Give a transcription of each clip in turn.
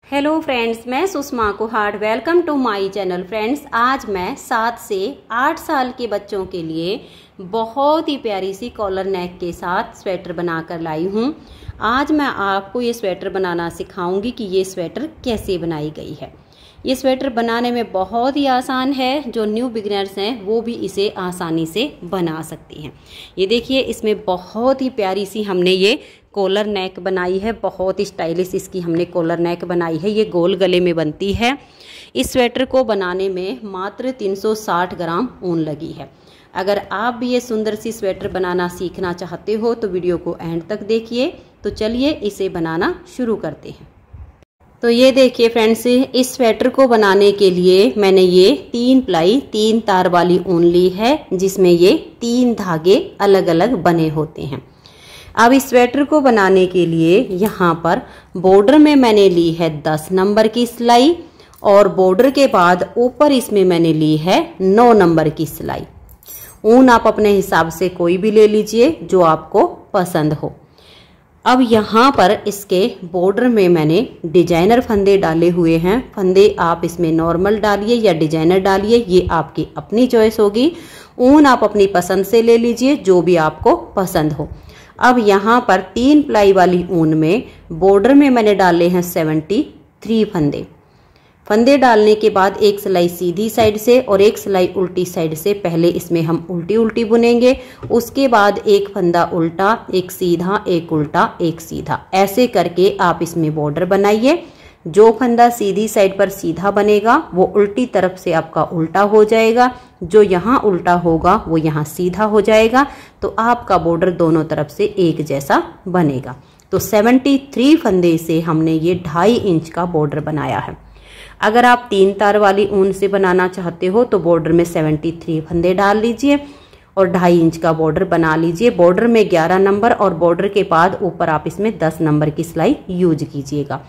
Hello friends, मैं Sushma Kuhad. Welcome to my channel. Friends, आज मैं 7 से 8 साल के बच्चों के लिए बहुत ही प्यारी सी कॉलर नेक के साथ स्वेटर बनाकर लाई हूँ। आज मैं आपको ये स्वेटर बनाना सिखाऊंगी कि ये स्वेटर कैसे बनाई गई है। ये स्वेटर बनाने में बहुत ही आसान है। जो न्यू बिगिनर्स हैं वो भी इसे आसानी से बना सकती हैं। ये देखिए, इसमें बहुत ही प्यारी सी हमने ये कॉलर नेक बनाई है। बहुत ही स्टाइलिश इसकी हमने कॉलर नेक बनाई है। ये गोल गले में बनती है। इस स्वेटर को बनाने में मात्र 360 ग्राम ऊन लगी है। अगर आप भी ये सुंदर सी स्वेटर बनाना सीखना चाहते हो तो वीडियो को एंड तक देखिए। तो चलिए इसे बनाना शुरू करते हैं। तो ये देखिए फ्रेंड्स, इस स्वेटर को बनाने के लिए मैंने ये 3 प्लाई 3 तार वाली ऊन ली है, जिसमें ये 3 धागे अलग अलग बने होते हैं। अब इस स्वेटर को बनाने के लिए यहाँ पर बॉर्डर में मैंने ली है 10 नंबर की सिलाई और बॉर्डर के बाद ऊपर इसमें मैंने ली है 9 नंबर की सिलाई। ऊन आप अपने हिसाब से कोई भी ले लीजिए जो आपको पसंद हो। अब यहाँ पर इसके बॉर्डर में मैंने डिजाइनर फंदे डाले हुए हैं। फंदे आप इसमें नॉर्मल डालिए या डिजाइनर डालिए, ये आपकी अपनी चॉइस होगी। ऊन आप अपनी पसंद से ले लीजिए, जो भी आपको पसंद हो। अब यहाँ पर 3 प्लाई वाली ऊन में बॉर्डर में मैंने डाले हैं 73 फंदे। फंदे डालने के बाद एक सिलाई सीधी साइड से और एक सिलाई उल्टी साइड से पहले इसमें हम उल्टी उल्टी बुनेंगे। उसके बाद एक फंदा उल्टा, एक सीधा, एक उल्टा, एक सीधा, ऐसे करके आप इसमें बॉर्डर बनाइए। जो फंदा सीधी साइड पर सीधा बनेगा वो उल्टी तरफ से आपका उल्टा हो जाएगा, जो यहाँ उल्टा होगा वो यहाँ सीधा हो जाएगा। तो आपका बॉर्डर दोनों तरफ से एक जैसा बनेगा। तो 73 फंदे से हमने ये 2.5 इंच का बॉर्डर बनाया है। अगर आप 3 तार वाली ऊन से बनाना चाहते हो तो बॉर्डर में 73 फंदे डाल लीजिए और 2.5 इंच का बॉर्डर बना लीजिए। बॉर्डर में 11 नंबर और बॉर्डर के बाद ऊपर आप इसमें 10 नंबर की सिलाई यूज कीजिएगा।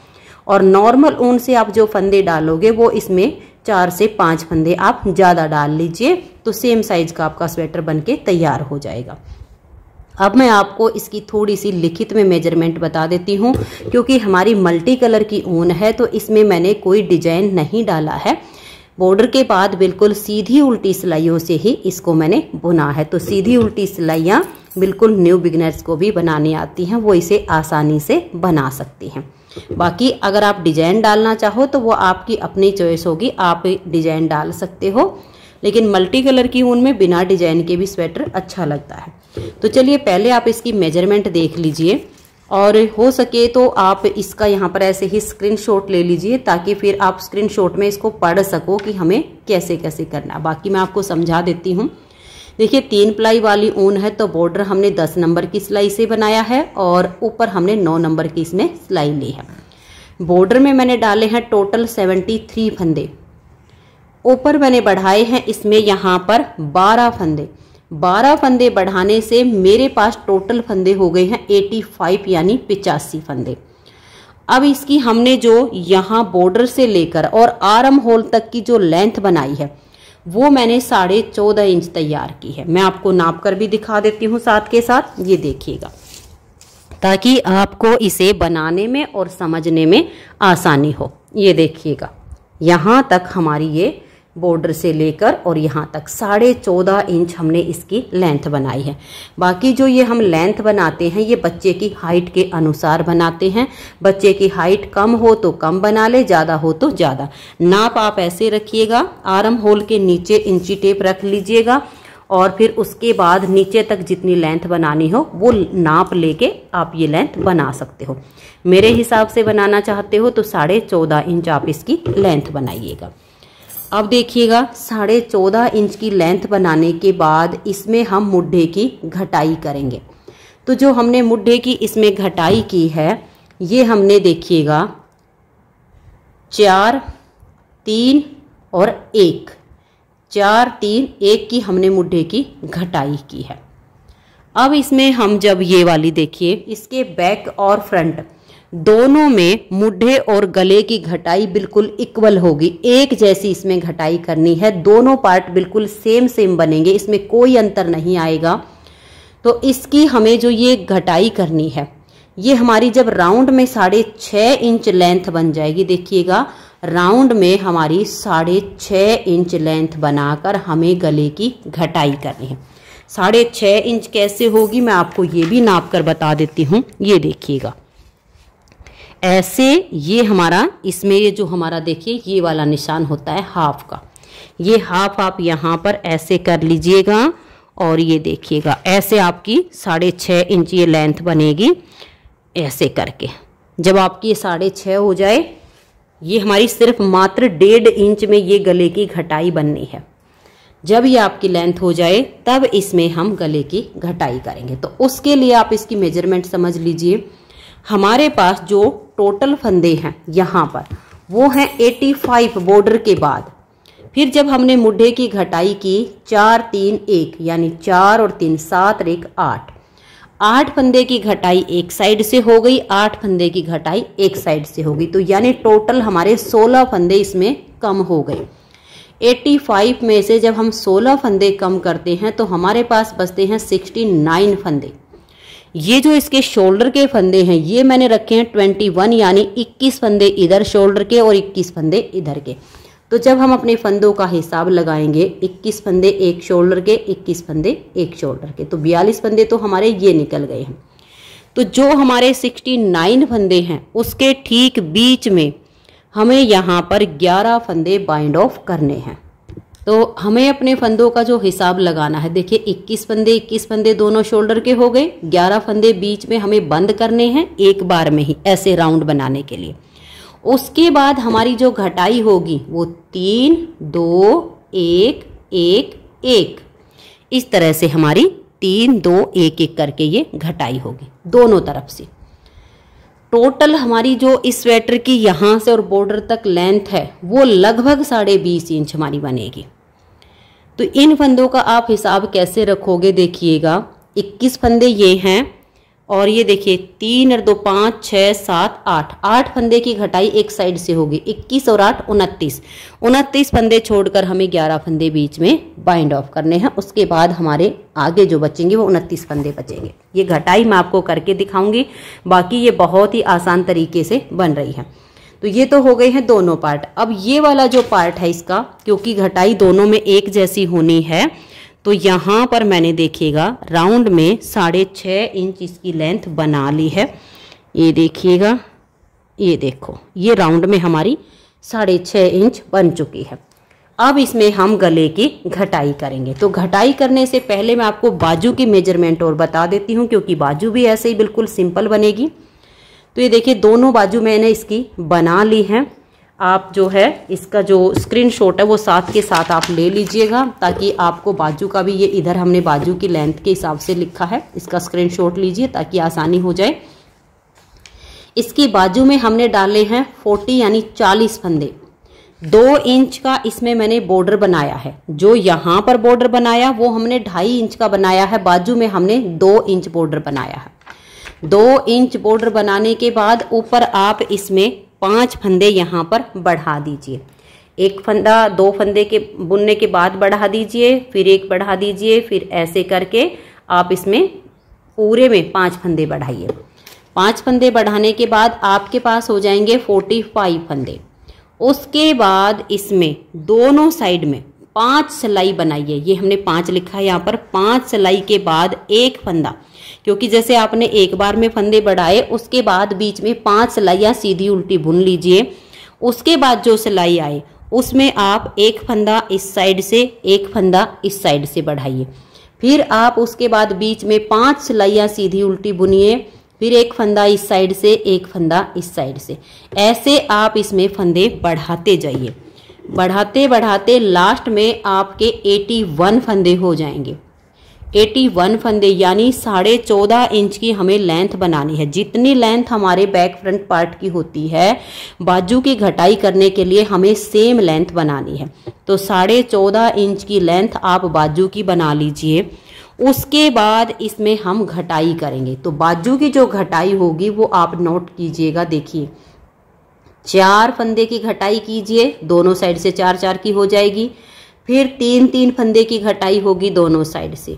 और नॉर्मल ऊन से आप जो फंदे डालोगे वो इसमें 4 से 5 फंदे आप ज़्यादा डाल लीजिए, तो सेम साइज का आपका स्वेटर बनके तैयार हो जाएगा। अब मैं आपको इसकी थोड़ी सी लिखित में मेजरमेंट बता देती हूँ, क्योंकि हमारी मल्टी कलर की ऊन है तो इसमें मैंने कोई डिजाइन नहीं डाला है। बॉर्डर के बाद बिल्कुल सीधी उल्टी सिलाइयों से ही इसको मैंने बुना है। तो सीधी उल्टी सिलाइयाँ बिल्कुल न्यू बिगिनर्स को भी बनानी आती हैं, वो इसे आसानी से बना सकती हैं। बाकी अगर आप डिजाइन डालना चाहो तो वो आपकी अपनी चॉइस होगी, आप डिजाइन डाल सकते हो। लेकिन मल्टी कलर की ऊन में बिना डिजाइन के भी स्वेटर अच्छा लगता है। तो चलिए पहले आप इसकी मेजरमेंट देख लीजिए और हो सके तो आप इसका यहाँ पर ऐसे ही स्क्रीनशॉट ले लीजिए, ताकि फिर आप स्क्रीनशॉट में इसको पढ़ सको कि हमें कैसे कैसे करना है। बाकी मैं आपको समझा देती हूँ। देखिए, 3 प्लाई वाली ऊन है तो बॉर्डर हमने 10 नंबर की सिलाई से बनाया है और ऊपर हमने 9 नंबर की इसमें सिलाई ली है। बॉर्डर में मैंने डाले हैं टोटल 73 फंदे। ऊपर मैंने बढ़ाए हैं इसमें यहाँ पर 12 फंदे। 12 फंदे बढ़ाने से मेरे पास टोटल फंदे हो गए हैं 85, यानी 85 फंदे। अब इसकी हमने जो यहाँ बॉर्डर से लेकर और आर्म होल तक की जो लेंथ बनाई है वो मैंने 14.5 इंच तैयार की है। मैं आपको नाप कर भी दिखा देती हूँ साथ के साथ, ये देखिएगा, ताकि आपको इसे बनाने में और समझने में आसानी हो। ये देखिएगा, यहाँ तक हमारी ये बॉर्डर से लेकर और यहाँ तक 14.5 इंच हमने इसकी लेंथ बनाई है। बाकी जो ये हम लेंथ बनाते हैं ये बच्चे की हाइट के अनुसार बनाते हैं। बच्चे की हाइट कम हो तो कम बना ले, ज़्यादा हो तो ज़्यादा। नाप आप ऐसे रखिएगा, आर्म होल के नीचे इंची टेप रख लीजिएगा और फिर उसके बाद नीचे तक जितनी लेंथ बनानी हो वो नाप लेके आप ये लेंथ बना सकते हो। मेरे हिसाब से बनाना चाहते हो तो 14.5 इंच आप इसकी लेंथ बनाइएगा। अब देखिएगा, 14.5 इंच की लेंथ बनाने के बाद इसमें हम मुड्ढे की घटाई करेंगे। तो जो हमने मुड्ढे की इसमें घटाई की है ये हमने देखिएगा 4, 3 और 1, 4, 3, 1 की हमने मुड्ढे की घटाई की है। अब इसमें हम जब ये वाली देखिए, इसके बैक और फ्रंट दोनों में मुड्ढे और गले की घटाई बिल्कुल इक्वल होगी, एक जैसी इसमें घटाई करनी है। दोनों पार्ट बिल्कुल सेम बनेंगे, इसमें कोई अंतर नहीं आएगा। तो इसकी हमें जो ये घटाई करनी है ये हमारी जब राउंड में 6.5 इंच लेंथ बन जाएगी, देखिएगा राउंड में हमारी 6.5 इंच लेंथ बनाकर हमें गले की घटाई करनी है। 6.5 इंच कैसे होगी मैं आपको ये भी नाप कर बता देती हूँ। ये देखिएगा ऐसे, ये हमारा इसमें ये जो हमारा देखिए ये वाला निशान होता है हाफ का, ये हाफ आप यहाँ पर ऐसे कर लीजिएगा और ये देखिएगा ऐसे आपकी 6.5 इंच ये लेंथ बनेगी। ऐसे करके जब आपकी ये 6.5 हो जाए, ये हमारी सिर्फ मात्र 1.5 इंच में ये गले की घटाई बननी है। जब ये आपकी लेंथ हो जाए तब इसमें हम गले की घटाई करेंगे। तो उसके लिए आप इसकी मेजरमेंट समझ लीजिए। हमारे पास जो टोटल फंदे हैं यहाँ पर वो हैं 85 बॉर्डर के बाद। फिर जब हमने मुड्ढे की घटाई की 4 3 1 यानी 4 और 3 7 और 1 8, 8 फंदे की घटाई एक साइड से हो गई, 8 फंदे की घटाई एक साइड से हो गई। तो यानी टोटल हमारे 16 फंदे इसमें कम हो गए। 85 में से जब हम 16 फंदे कम करते हैं तो हमारे पास बचते हैं 69 फंदे। ये जो इसके शोल्डर के फंदे हैं ये मैंने रखे हैं 21 यानी 21 फंदे इधर शोल्डर के और 21 फंदे इधर के। तो जब हम अपने फंदों का हिसाब लगाएंगे 21 फंदे एक शोल्डर के, 21 फंदे एक शोल्डर के, तो 42 फंदे तो हमारे ये निकल गए हैं। तो जो हमारे 69 फंदे हैं उसके ठीक बीच में हमें यहाँ पर 11 फंदे बाइंड ऑफ करने हैं। तो हमें अपने फंदों का जो हिसाब लगाना है, देखिए 21 फंदे दोनों शोल्डर के हो गए, 11 फंदे बीच में हमें बंद करने हैं एक बार में ही ऐसे राउंड बनाने के लिए। उसके बाद हमारी जो घटाई होगी वो 3 2 1 1 1, इस तरह से हमारी 3 2 1 1 करके ये घटाई होगी दोनों तरफ से। टोटल हमारी जो इस स्वेटर की यहाँ से और बॉर्डर तक लेंथ है वो लगभग 20.5 इंच हमारी बनेगी। तो इन फंदों का आप हिसाब कैसे रखोगे, देखिएगा 21 फंदे ये हैं और ये देखिए 3 और 2 5 6 7 8, 8 फंदे की घटाई एक साइड से होगी, 21 और 8 29 फंदे छोड़कर हमें 11 फंदे बीच में बाइंड ऑफ करने हैं। उसके बाद हमारे आगे जो बचेंगे वो 29 फंदे बचेंगे। ये घटाई मैं आपको करके दिखाऊंगी, बाकी ये बहुत ही आसान तरीके से बन रही है। तो ये तो हो गए हैं दोनों पार्ट। अब ये वाला जो पार्ट है इसका, क्योंकि घटाई दोनों में एक जैसी होनी है तो यहाँ पर मैंने देखिएगा राउंड में 6.5 इंच इसकी लेंथ बना ली है। ये देखिएगा, ये देखो ये राउंड में हमारी 6.5 इंच बन चुकी है। अब इसमें हम गले की घटाई करेंगे। तो घटाई करने से पहले मैं आपको बाजू की मेजरमेंट और बता देती हूँ, क्योंकि बाजू भी ऐसे ही बिल्कुल सिंपल बनेगी। तो ये देखिए दोनों बाजू मैंने इसकी बना ली हैं। आप जो है इसका जो स्क्रीनशॉट है वो साथ के साथ आप ले लीजिएगा, ताकि आपको बाजू का भी, ये इधर हमने बाजू की लेंथ के हिसाब से लिखा है, इसका स्क्रीनशॉट लीजिए ताकि आसानी हो जाए। इसकी बाजू में हमने डाले हैं 40 यानी 40 फंदे। 2 इंच का इसमें मैंने बॉर्डर बनाया है। जो यहाँ पर बॉर्डर बनाया वो हमने 2.5 इंच का बनाया है, बाजू में हमने 2 इंच बॉर्डर बनाया है। 2 इंच बॉर्डर बनाने के बाद ऊपर आप इसमें 5 फंदे यहाँ पर बढ़ा दीजिए। एक फंदा 2 फंदे के बुनने के बाद बढ़ा दीजिए, फिर एक बढ़ा दीजिए, फिर ऐसे करके आप इसमें पूरे में 5 फंदे बढ़ाइए। 5 फंदे बढ़ाने के बाद आपके पास हो जाएंगे 45 फंदे। उसके बाद इसमें दोनों साइड में 5 सिलाई बनाइए। ये हमने 5 लिखा है यहाँ पर। 5 सिलाई के बाद एक फंदा, क्योंकि जैसे आपने एक बार में फंदे बढ़ाए उसके बाद बीच में 5 सिलाइयाँ सीधी उल्टी बुन लीजिए। उसके बाद जो सिलाई आए उसमें आप एक फंदा इस साइड से, एक फंदा इस साइड से बढ़ाइए। फिर आप उसके बाद बीच में 5 सिलाइयाँ सीधी उल्टी बुनिए, फिर एक फंदा इस साइड से, एक फंदा इस साइड से। ऐसे आप इसमें फंदे बढ़ाते जाइए। बढ़ाते बढ़ाते लास्ट में आपके 81 फंदे हो जाएंगे। 81 फंदे यानी 14.5 इंच की हमें लेंथ बनानी है। जितनी लेंथ हमारे बैक फ्रंट पार्ट की होती है, बाजू की घटाई करने के लिए हमें सेम लेंथ बनानी है। तो 14.5 इंच की लेंथ आप बाजू की बना लीजिए। उसके बाद इसमें हम घटाई करेंगे। तो बाजू की जो घटाई होगी वो आप नोट कीजिएगा। देखिए 4 फंदे की घटाई कीजिए, दोनों साइड से 4 4 की हो जाएगी। फिर 3 3 फंदे की घटाई होगी दोनों साइड से।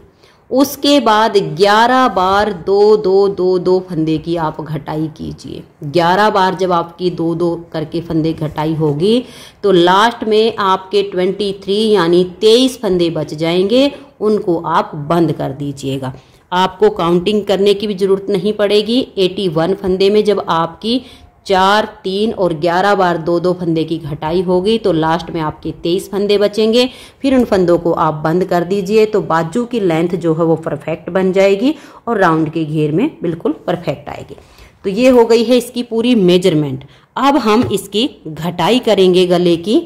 उसके बाद 11 बार 2-2-2-2 फंदे की आप घटाई कीजिए। 11 बार जब आपकी 2-2 करके फंदे घटाई होगी तो लास्ट में आपके 23 यानी 23 फंदे बच जाएंगे, उनको आप बंद कर दीजिएगा। आपको काउंटिंग करने की भी जरूरत नहीं पड़ेगी। 81 फंदे में जब आपकी 4, 3 और 11 बार 2-2 फंदे की घटाई होगी तो लास्ट में आपके 23 फंदे बचेंगे। फिर उन फंदों को आप बंद कर दीजिए तो बाजू की लेंथ जो है वो परफेक्ट बन जाएगी और राउंड के घेर में बिल्कुल परफेक्ट आएगी। तो ये हो गई है इसकी पूरी मेजरमेंट। अब हम इसकी घटाई करेंगे गले की।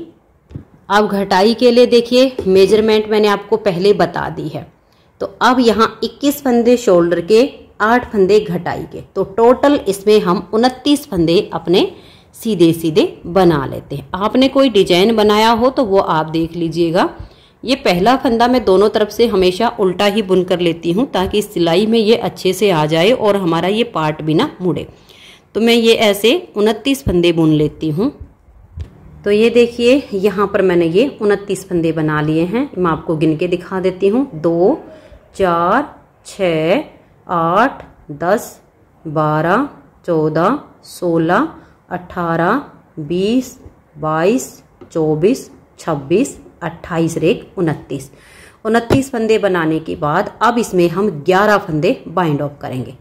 अब घटाई के लिए देखिए मेजरमेंट मैंने आपको पहले बता दी है। तो अब यहाँ 21 फंदे शोल्डर के, 8 फंदे घटाई के, तो टोटल इसमें हम 29 फंदे अपने सीधे सीधे बना लेते हैं। आपने कोई डिजाइन बनाया हो तो वो आप देख लीजिएगा। ये पहला फंदा मैं दोनों तरफ से हमेशा उल्टा ही बुन कर लेती हूँ ताकि सिलाई में ये अच्छे से आ जाए और हमारा ये पार्ट भी ना मुड़े। तो मैं ये ऐसे 29 फंदे बुन लेती हूँ। तो ये देखिए यहाँ पर मैंने ये 29 फंदे बना लिए हैं। मैं आपको गिन के दिखा देती हूँ। 2, 4, 6, 8, 10, 12, 14, 16, 18, 20, 22, 24, 26, 28 रेक 29। 29 फंदे बनाने के बाद अब इसमें हम 11 फंदे बाइंड ऑफ करेंगे।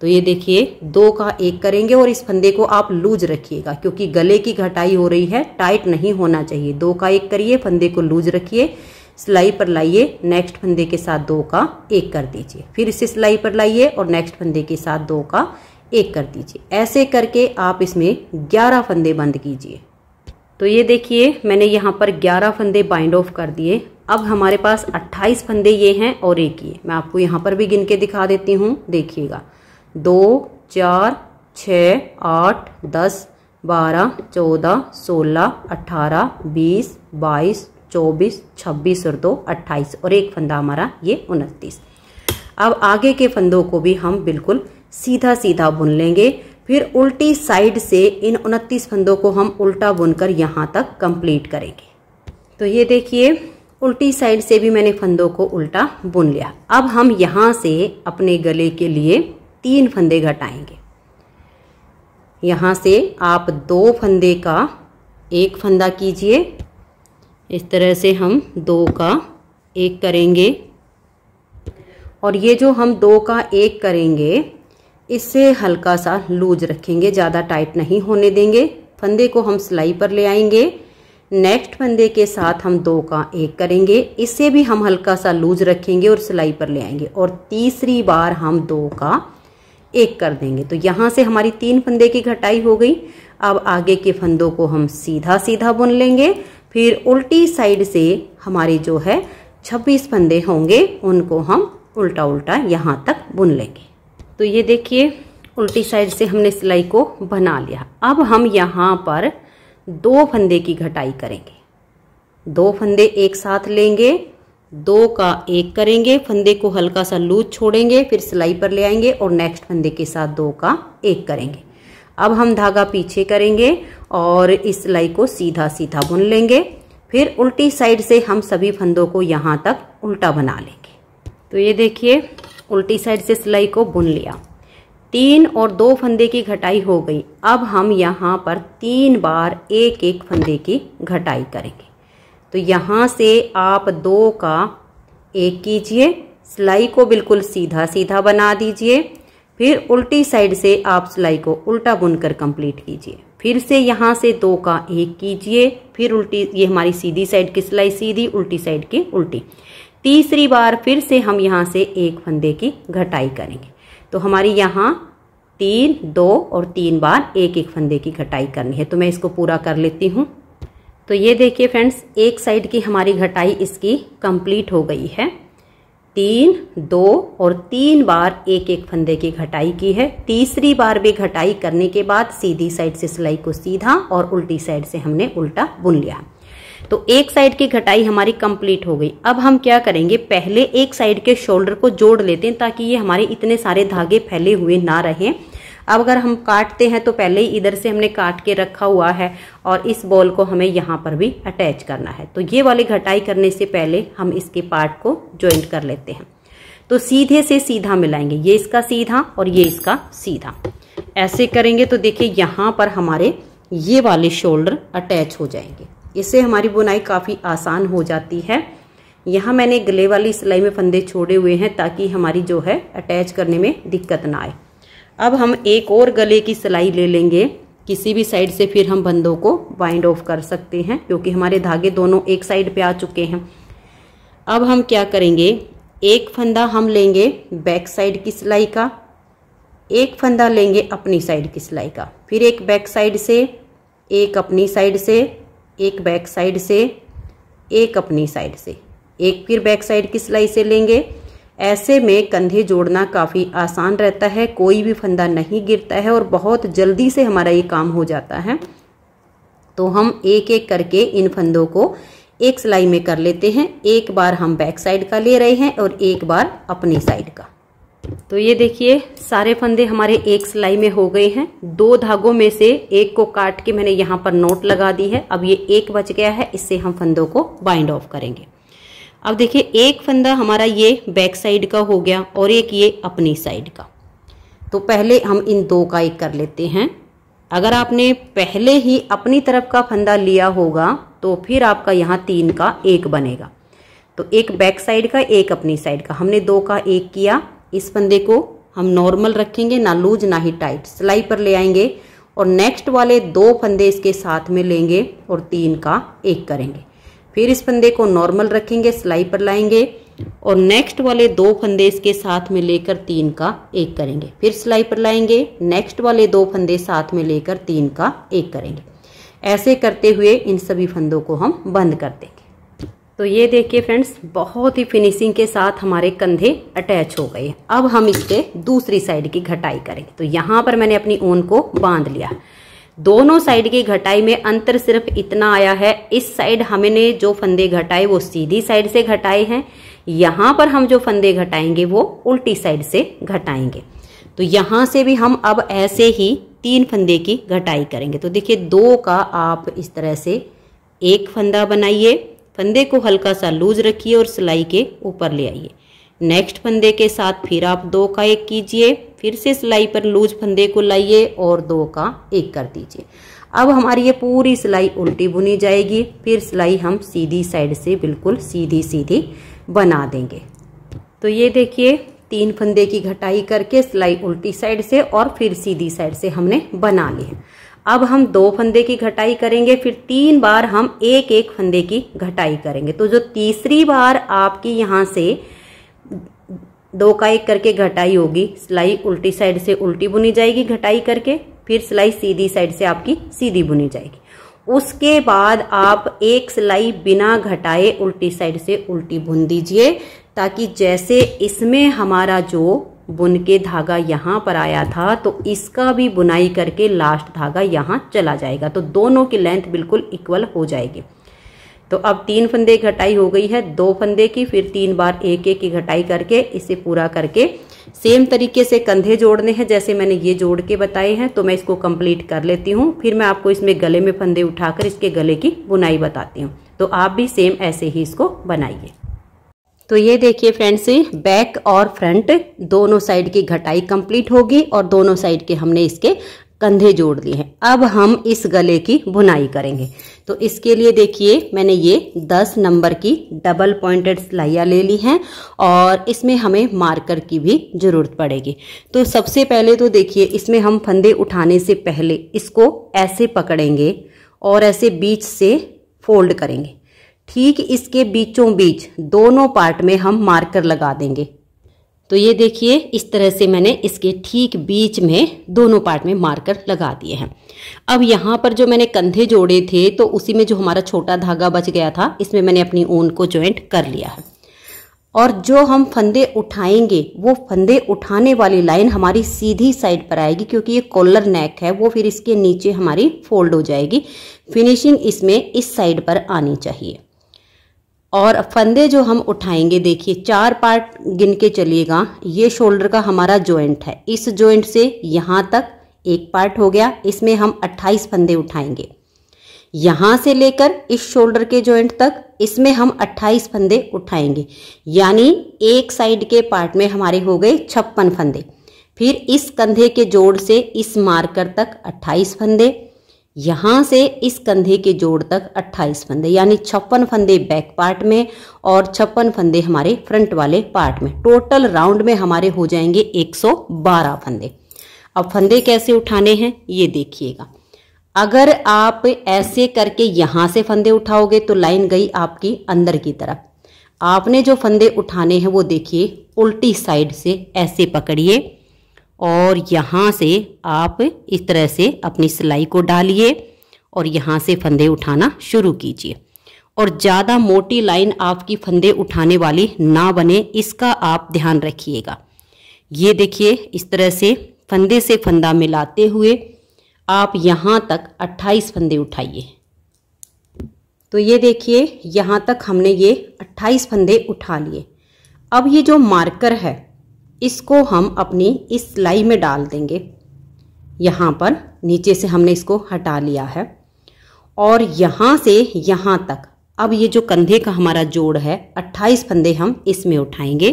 तो ये देखिए 2 का 1 करेंगे और इस फंदे को आप लूज रखिएगा क्योंकि गले की घटाई हो रही है, टाइट नहीं होना चाहिए। 2 का 1 करिए, फंदे को लूज रखिए, सिलाई पर लाइए, नेक्स्ट फंदे के साथ 2 का 1 कर दीजिए, फिर इसे सिलाई पर लाइए और नेक्स्ट फंदे के साथ 2 का 1 कर दीजिए। ऐसे करके आप इसमें 11 फंदे बंद कीजिए। तो ये देखिए मैंने यहाँ पर 11 फंदे बाइंड ऑफ कर दिए। अब हमारे पास 28 फंदे ये हैं और एक ये। मैं आपको यहाँ पर भी गिन के दिखा देती हूँ, देखिएगा। 2, 4, 6, 8, 10, 12, 14, 16, 18, 20, 22, 24, 26 और 2 28 और एक फंदा हमारा ये 29। अब आगे के फंदों को भी हम बिल्कुल सीधा सीधा बुन लेंगे। फिर उल्टी साइड से इन 29 फंदों को हम उल्टा बुनकर यहाँ तक कंप्लीट करेंगे। तो ये देखिए उल्टी साइड से भी मैंने फंदों को उल्टा बुन लिया। अब हम यहाँ से अपने गले के लिए 3 फंदे घटाएंगे। यहाँ से आप 2 फंदे का 1 फंदा कीजिए। इस तरह से हम 2 का 1 करेंगे और ये जो हम 2 का 1 करेंगे इससे हल्का सा लूज रखेंगे, ज़्यादा टाइट नहीं होने देंगे। फंदे को हम सिलाई पर ले आएंगे, नेक्स्ट फंदे के साथ हम 2 का 1 करेंगे, इससे भी हम हल्का सा लूज रखेंगे और सिलाई पर ले आएंगे और तीसरी बार हम 2 का 1 कर देंगे। तो यहाँ से हमारी 3 फंदे की घटाई हो गई। अब आगे के फंदों को हम सीधा सीधा बुन लेंगे। फिर उल्टी साइड से हमारे जो है 26 फंदे होंगे उनको हम उल्टा उल्टा यहाँ तक बुन लेंगे। तो ये देखिए उल्टी साइड से हमने सिलाई को बना लिया। अब हम यहाँ पर 2 फंदे की घटाई करेंगे। 2 फंदे एक साथ लेंगे, 2 का 1 करेंगे, फंदे को हल्का सा लूज छोड़ेंगे, फिर सिलाई पर ले आएंगे और नेक्स्ट फंदे के साथ 2 का 1 करेंगे। अब हम धागा पीछे करेंगे और इस सिलाई को सीधा सीधा बुन लेंगे। फिर उल्टी साइड से हम सभी फंदों को यहाँ तक उल्टा बना लेंगे। तो ये देखिए उल्टी साइड से सिलाई को बुन लिया। 3 और 2 फंदे की घटाई हो गई। अब हम यहाँ पर 3 बार 1-1 फंदे की घटाई करेंगे। तो यहाँ से आप 2 का 1 कीजिए, सिलाई को बिल्कुल सीधा सीधा बना दीजिए। फिर उल्टी साइड से आप सिलाई को उल्टा बुनकर कंप्लीट कीजिए। फिर से यहाँ से 2 का 1 कीजिए, फिर उल्टी, ये हमारी सीधी साइड की सिलाई सीधी, उल्टी साइड की उल्टी। तीसरी बार फिर से हम यहाँ से 1 फंदे की घटाई करेंगे। तो हमारी यहाँ 3, 2 और 3 बार 1-1 फंदे की घटाई करनी है। तो मैं इसको पूरा कर लेती हूँ। तो ये देखिए फ्रेंड्स, एक साइड की हमारी घटाई इसकी कंप्लीट हो गई है। 3, 2 और 3 बार 1-1 फंदे की घटाई की है। तीसरी बार भी घटाई करने के बाद सीधी साइड से सिलाई को सीधा और उल्टी साइड से हमने उल्टा बुन लिया। तो एक साइड की घटाई हमारी कंप्लीट हो गई। अब हम क्या करेंगे, पहले एक साइड के शोल्डर को जोड़ लेते हैं ताकि ये हमारे इतने सारे धागे फैले हुए ना रहें। अब अगर हम काटते हैं तो पहले ही इधर से हमने काट के रखा हुआ है और इस बॉल को हमें यहाँ पर भी अटैच करना है। तो ये वाली घटाई करने से पहले हम इसके पार्ट को ज्वाइंट कर लेते हैं। तो सीधे से सीधा मिलाएंगे, ये इसका सीधा और ये इसका सीधा। ऐसे करेंगे तो देखिए यहाँ पर हमारे ये वाले शोल्डर अटैच हो जाएंगे। इससे हमारी बुनाई काफ़ी आसान हो जाती है। यहाँ मैंने गले वाली सिलाई में फंदे छोड़े हुए हैं ताकि हमारी जो है अटैच करने में दिक्कत ना आए। अब हम एक और गले की सिलाई ले लेंगे किसी भी साइड से, फिर हम फंदों को बाइंड ऑफ कर सकते हैं क्योंकि हमारे धागे दोनों एक साइड पे आ चुके हैं। अब हम क्या करेंगे, एक फंदा हम लेंगे बैक साइड की सिलाई का, एक फंदा लेंगे अपनी साइड की सिलाई का, फिर एक बैक साइड से, एक अपनी साइड से, एक बैक साइड से, एक अपनी साइड से, एक फिर बैक साइड की सिलाई से लेंगे। ऐसे में कंधे जोड़ना काफ़ी आसान रहता है, कोई भी फंदा नहीं गिरता है और बहुत जल्दी से हमारा ये काम हो जाता है। तो हम एक एक करके इन फंदों को एक सिलाई में कर लेते हैं। एक बार हम बैक साइड का ले रहे हैं और एक बार अपनी साइड का। तो ये देखिए सारे फंदे हमारे एक सिलाई में हो गए हैं। दो धागों में से एक को काट के मैंने यहाँ पर नोट लगा दी है। अब ये एक बच गया है, इससे हम फंदों को बाइंड ऑफ करेंगे। अब देखिए एक फंदा हमारा ये बैक साइड का हो गया और एक ये अपनी साइड का। तो पहले हम इन दो का एक कर लेते हैं। अगर आपने पहले ही अपनी तरफ का फंदा लिया होगा तो फिर आपका यहाँ 3 का 1 बनेगा। तो एक बैक साइड का, एक अपनी साइड का, हमने 2 का 1 किया। इस फंदे को हम नॉर्मल रखेंगे, ना लूज ना ही टाइट, सिलाई पर ले आएंगे और नेक्स्ट वाले 2 फंदे इसके साथ में लेंगे और 3 का 1 करेंगे। फिर इस फंदे को नॉर्मल रखेंगे, सिलाई पर लाएंगे और नेक्स्ट वाले 2 फंदे इसके साथ में लेकर 3 का 1 करेंगे। फिर सिलाई पर लाएंगे, नेक्स्ट वाले 2 फंदे साथ में लेकर 3 का 1 करेंगे। ऐसे करते हुए इन सभी फंदों को हम बंद कर देंगे। तो ये देखिए फ्रेंड्स, बहुत ही फिनिशिंग के साथ हमारे कंधे अटैच हो गए। अब हम इसके दूसरी साइड की घटाई करेंगे। तो यहाँ पर मैंने अपनी ऊन को बांध लिया। दोनों साइड की घटाई में अंतर सिर्फ इतना आया है, इस साइड हमने जो फंदे घटाए वो सीधी साइड से घटाए हैं, यहाँ पर हम जो फंदे घटाएंगे वो उल्टी साइड से घटाएंगे। तो यहाँ से भी हम अब ऐसे ही 3 फंदे की घटाई करेंगे। तो देखिए 2 का आप इस तरह से एक फंदा बनाइए, फंदे को हल्का सा लूज रखिए और सिलाई के ऊपर ले आइए। नेक्स्ट फंदे के साथ फिर आप 2 का 1 कीजिए, फिर से सिलाई पर लूज फंदे को लाइए और 2 का 1 कर दीजिए। अब हमारी ये पूरी सिलाई उल्टी बुनी जाएगी। फिर सिलाई हम सीधी साइड से बिल्कुल सीधी सीधी बना देंगे। तो ये देखिए 3 फंदे की घटाई करके सिलाई उल्टी साइड से और फिर सीधी साइड से हमने बना ली है। अब हम 2 फंदे की घटाई करेंगे, फिर 3 बार हम एक एक फंदे की घटाई करेंगे। तो जो तीसरी बार आपकी यहाँ से 2 का 1 करके घटाई होगी, सिलाई उल्टी साइड से उल्टी बुनी जाएगी घटाई करके, फिर सिलाई सीधी साइड से आपकी सीधी बुनी जाएगी। उसके बाद आप एक सिलाई बिना घटाए उल्टी साइड से उल्टी बुन दीजिए, ताकि जैसे इसमें हमारा जो बुन के धागा यहाँ पर आया था तो इसका भी बुनाई करके लास्ट धागा यहाँ चला जाएगा। तो दोनों की लेंथ बिल्कुल इक्वल हो जाएगी। तो अब 3 फंदे की घटाई हो गई है, 2 फंदे की, फिर 3 बार एक एक की घटाई करके इसे पूरा करके सेम तरीके से कंधे जोड़ने हैं जैसे मैंने ये जोड़ के बताए हैं। तो मैं इसको कंप्लीट कर लेती हूँ, फिर मैं आपको इसमें गले में फंदे उठाकर इसके गले की बुनाई बताती हूँ। तो आप भी सेम ऐसे ही इसको बनाइए। तो ये देखिए फ्रेंड्स, बैक और फ्रंट दोनों साइड की घटाई कंप्लीट होगी और दोनों साइड के हमने इसके कंधे जोड़ लिए हैं। अब हम इस गले की बुनाई करेंगे। तो इसके लिए देखिए मैंने ये 10 नंबर की डबल पॉइंटेड सिलाइयाँ ले ली हैं और इसमें हमें मार्कर की भी ज़रूरत पड़ेगी। तो सबसे पहले तो देखिए इसमें हम फंदे उठाने से पहले इसको ऐसे पकड़ेंगे और ऐसे बीच से फोल्ड करेंगे। ठीक इसके बीचों बीच दोनों पार्ट में हम मार्कर लगा देंगे। तो ये देखिए इस तरह से मैंने इसके ठीक बीच में दोनों पार्ट में मार्कर लगा दिए हैं। अब यहाँ पर जो मैंने कंधे जोड़े थे तो उसी में जो हमारा छोटा धागा बच गया था इसमें मैंने अपनी ऊन को जॉइंट कर लिया है। और जो हम फंदे उठाएंगे वो फंदे उठाने वाली लाइन हमारी सीधी साइड पर आएगी, क्योंकि ये कॉलर नेक है, वो फिर इसके नीचे हमारी फोल्ड हो जाएगी। फिनिशिंग इसमें इस साइड पर आनी चाहिए। और फंदे जो हम उठाएंगे देखिए 4 पार्ट गिन के चलिएगा। ये शोल्डर का हमारा जॉइंट है, इस जॉइंट से यहाँ तक एक पार्ट हो गया, इसमें हम 28 फंदे उठाएंगे। यहाँ से लेकर इस शोल्डर के जॉइंट तक इसमें हम 28 फंदे उठाएंगे, यानी एक साइड के पार्ट में हमारे हो गए 56 फंदे। फिर इस कंधे के जोड़ से इस मार्कर तक 28 फंदे, यहाँ से इस कंधे के जोड़ तक 28 फंदे, यानी 56 फंदे बैक पार्ट में और 56 फंदे हमारे फ्रंट वाले पार्ट में। टोटल राउंड में हमारे हो जाएंगे 112 फंदे। अब फंदे कैसे उठाने हैं ये देखिएगा। अगर आप ऐसे करके यहाँ से फंदे उठाओगे तो लाइन गई आपकी अंदर की तरफ। आपने जो फंदे उठाने हैं वो देखिए उल्टी साइड से ऐसे पकड़िए और यहाँ से आप इस तरह से अपनी सिलाई को डालिए और यहाँ से फंदे उठाना शुरू कीजिए। और ज़्यादा मोटी लाइन आपकी फंदे उठाने वाली ना बने, इसका आप ध्यान रखिएगा। ये देखिए इस तरह से फंदे से फंदा मिलाते हुए आप यहाँ तक 28 फंदे उठाइए। तो ये देखिए यहाँ तक हमने ये 28 फंदे उठा लिए। अब ये जो मार्कर है इसको हम अपनी इस सिलाई में डाल देंगे। यहाँ पर नीचे से हमने इसको हटा लिया है और यहाँ से यहाँ तक अब ये जो कंधे का हमारा जोड़ है 28 फंदे हम इसमें उठाएंगे।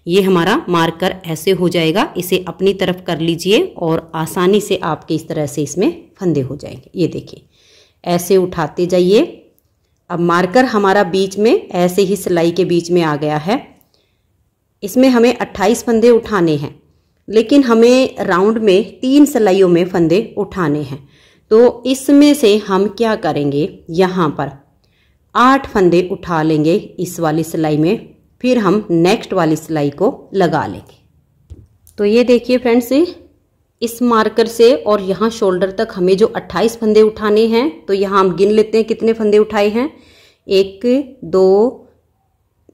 ये हमारा मार्कर ऐसे हो जाएगा। इसे अपनी तरफ कर लीजिए और आसानी से आपके इस तरह से इसमें फंदे हो जाएंगे। ये देखिए ऐसे उठाते जाइए। अब मार्कर हमारा बीच में ऐसे ही सिलाई के बीच में आ गया है। इसमें हमें 28 फंदे उठाने हैं, लेकिन हमें राउंड में 3 सिलाइयों में फंदे उठाने हैं। तो इसमें से हम क्या करेंगे, यहाँ पर 8 फंदे उठा लेंगे इस वाली सिलाई में, फिर हम नेक्स्ट वाली सिलाई को लगा लेंगे। तो ये देखिए फ्रेंड्स, इस मार्कर से और यहाँ शोल्डर तक हमें जो 28 फंदे उठाने हैं, तो यहाँ हम गिन लेते हैं कितने फंदे उठाए हैं। 1 2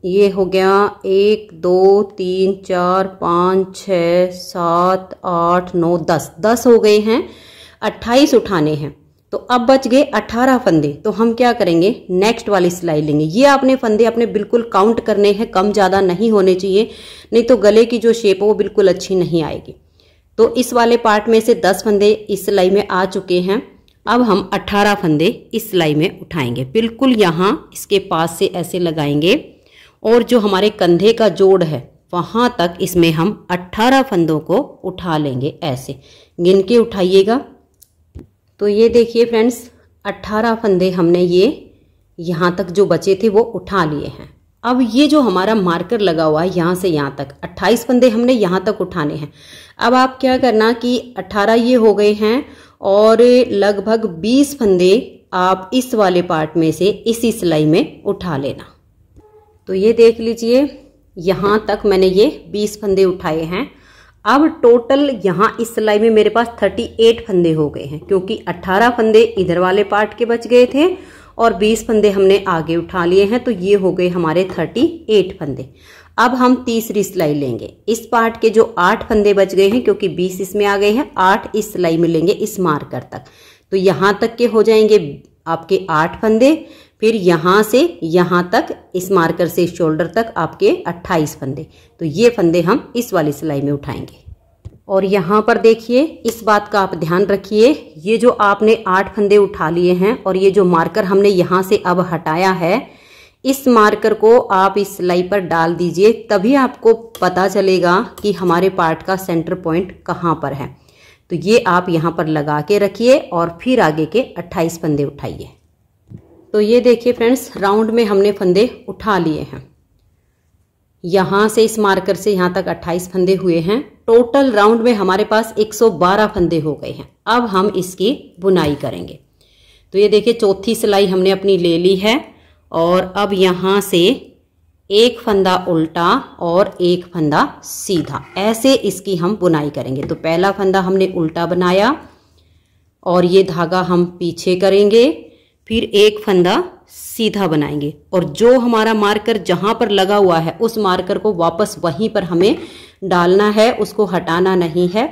ये हो गया 1 2 3 4 5 6 7 8 9 10 हो गए हैं। 28 उठाने हैं तो अब बच गए 18 फंदे। तो हम क्या करेंगे, नेक्स्ट वाली सिलाई लेंगे। ये आपने फंदे अपने बिल्कुल काउंट करने हैं, कम ज़्यादा नहीं होने चाहिए, नहीं तो गले की जो शेप है वो बिल्कुल अच्छी नहीं आएगी। तो इस वाले पार्ट में से 10 फंदे इस सिलाई में आ चुके हैं। अब हम 18 फंदे इस सिलाई में उठाएंगे। बिल्कुल यहाँ इसके पास से ऐसे लगाएंगे और जो हमारे कंधे का जोड़ है वहाँ तक इसमें हम 18 फंदों को उठा लेंगे। ऐसे गिन के उठाइएगा। तो ये देखिए फ्रेंड्स, 18 फंदे हमने ये यहाँ तक जो बचे थे वो उठा लिए हैं। अब ये जो हमारा मार्कर लगा हुआ है यहाँ से यहाँ तक 28 फंदे हमने यहाँ तक उठाने हैं। अब आप क्या करना कि 18 ये हो गए हैं और लगभग 20 फंदे आप इस वाले पार्ट में से इसी सिलाई में उठा लेना। तो ये देख लीजिए यहाँ तक मैंने ये 20 फंदे उठाए हैं। अब टोटल यहाँ इस सिलाई में मेरे पास 38 फंदे हो गए हैं, क्योंकि 18 फंदे इधर वाले पार्ट के बच गए थे और 20 फंदे हमने आगे उठा लिए हैं। तो ये हो गए हमारे 38 फंदे। अब हम तीसरी सिलाई लेंगे। इस पार्ट के जो 8 फंदे बच गए हैं, क्योंकि 20 इसमें आ गए हैं, 8 इस सिलाई में लेंगे इस मार्कर तक। तो यहाँ तक के हो जाएंगे आपके 8 फंदे। फिर यहाँ से यहाँ तक इस मार्कर से शोल्डर तक आपके 28 फंदे। तो ये फंदे हम इस वाली सिलाई में उठाएंगे। और यहाँ पर देखिए, इस बात का आप ध्यान रखिए, ये जो आपने 8 फंदे उठा लिए हैं और ये जो मार्कर हमने यहाँ से अब हटाया है, इस मार्कर को आप इस सिलाई पर डाल दीजिए, तभी आपको पता चलेगा कि हमारे पार्ट का सेंटर पॉइंट कहाँ पर है। तो ये आप यहाँ पर लगा के रखिए और फिर आगे के 28 फंदे उठाइए। तो ये देखिए फ्रेंड्स, राउंड में हमने फंदे उठा लिए हैं। यहाँ से इस मार्कर से यहाँ तक 28 फंदे हुए हैं। टोटल राउंड में हमारे पास 112 फंदे हो गए हैं। अब हम इसकी बुनाई करेंगे। तो ये देखिए, चौथी सिलाई हमने अपनी ले ली है और अब यहाँ से एक फंदा उल्टा और एक फंदा सीधा, ऐसे इसकी हम बुनाई करेंगे। तो पहला फंदा हमने उल्टा बनाया और ये धागा हम पीछे करेंगे, फिर एक फंदा सीधा बनाएंगे और जो हमारा मार्कर जहां पर लगा हुआ है उस मार्कर को वापस वहीं पर हमें डालना है, उसको हटाना नहीं है।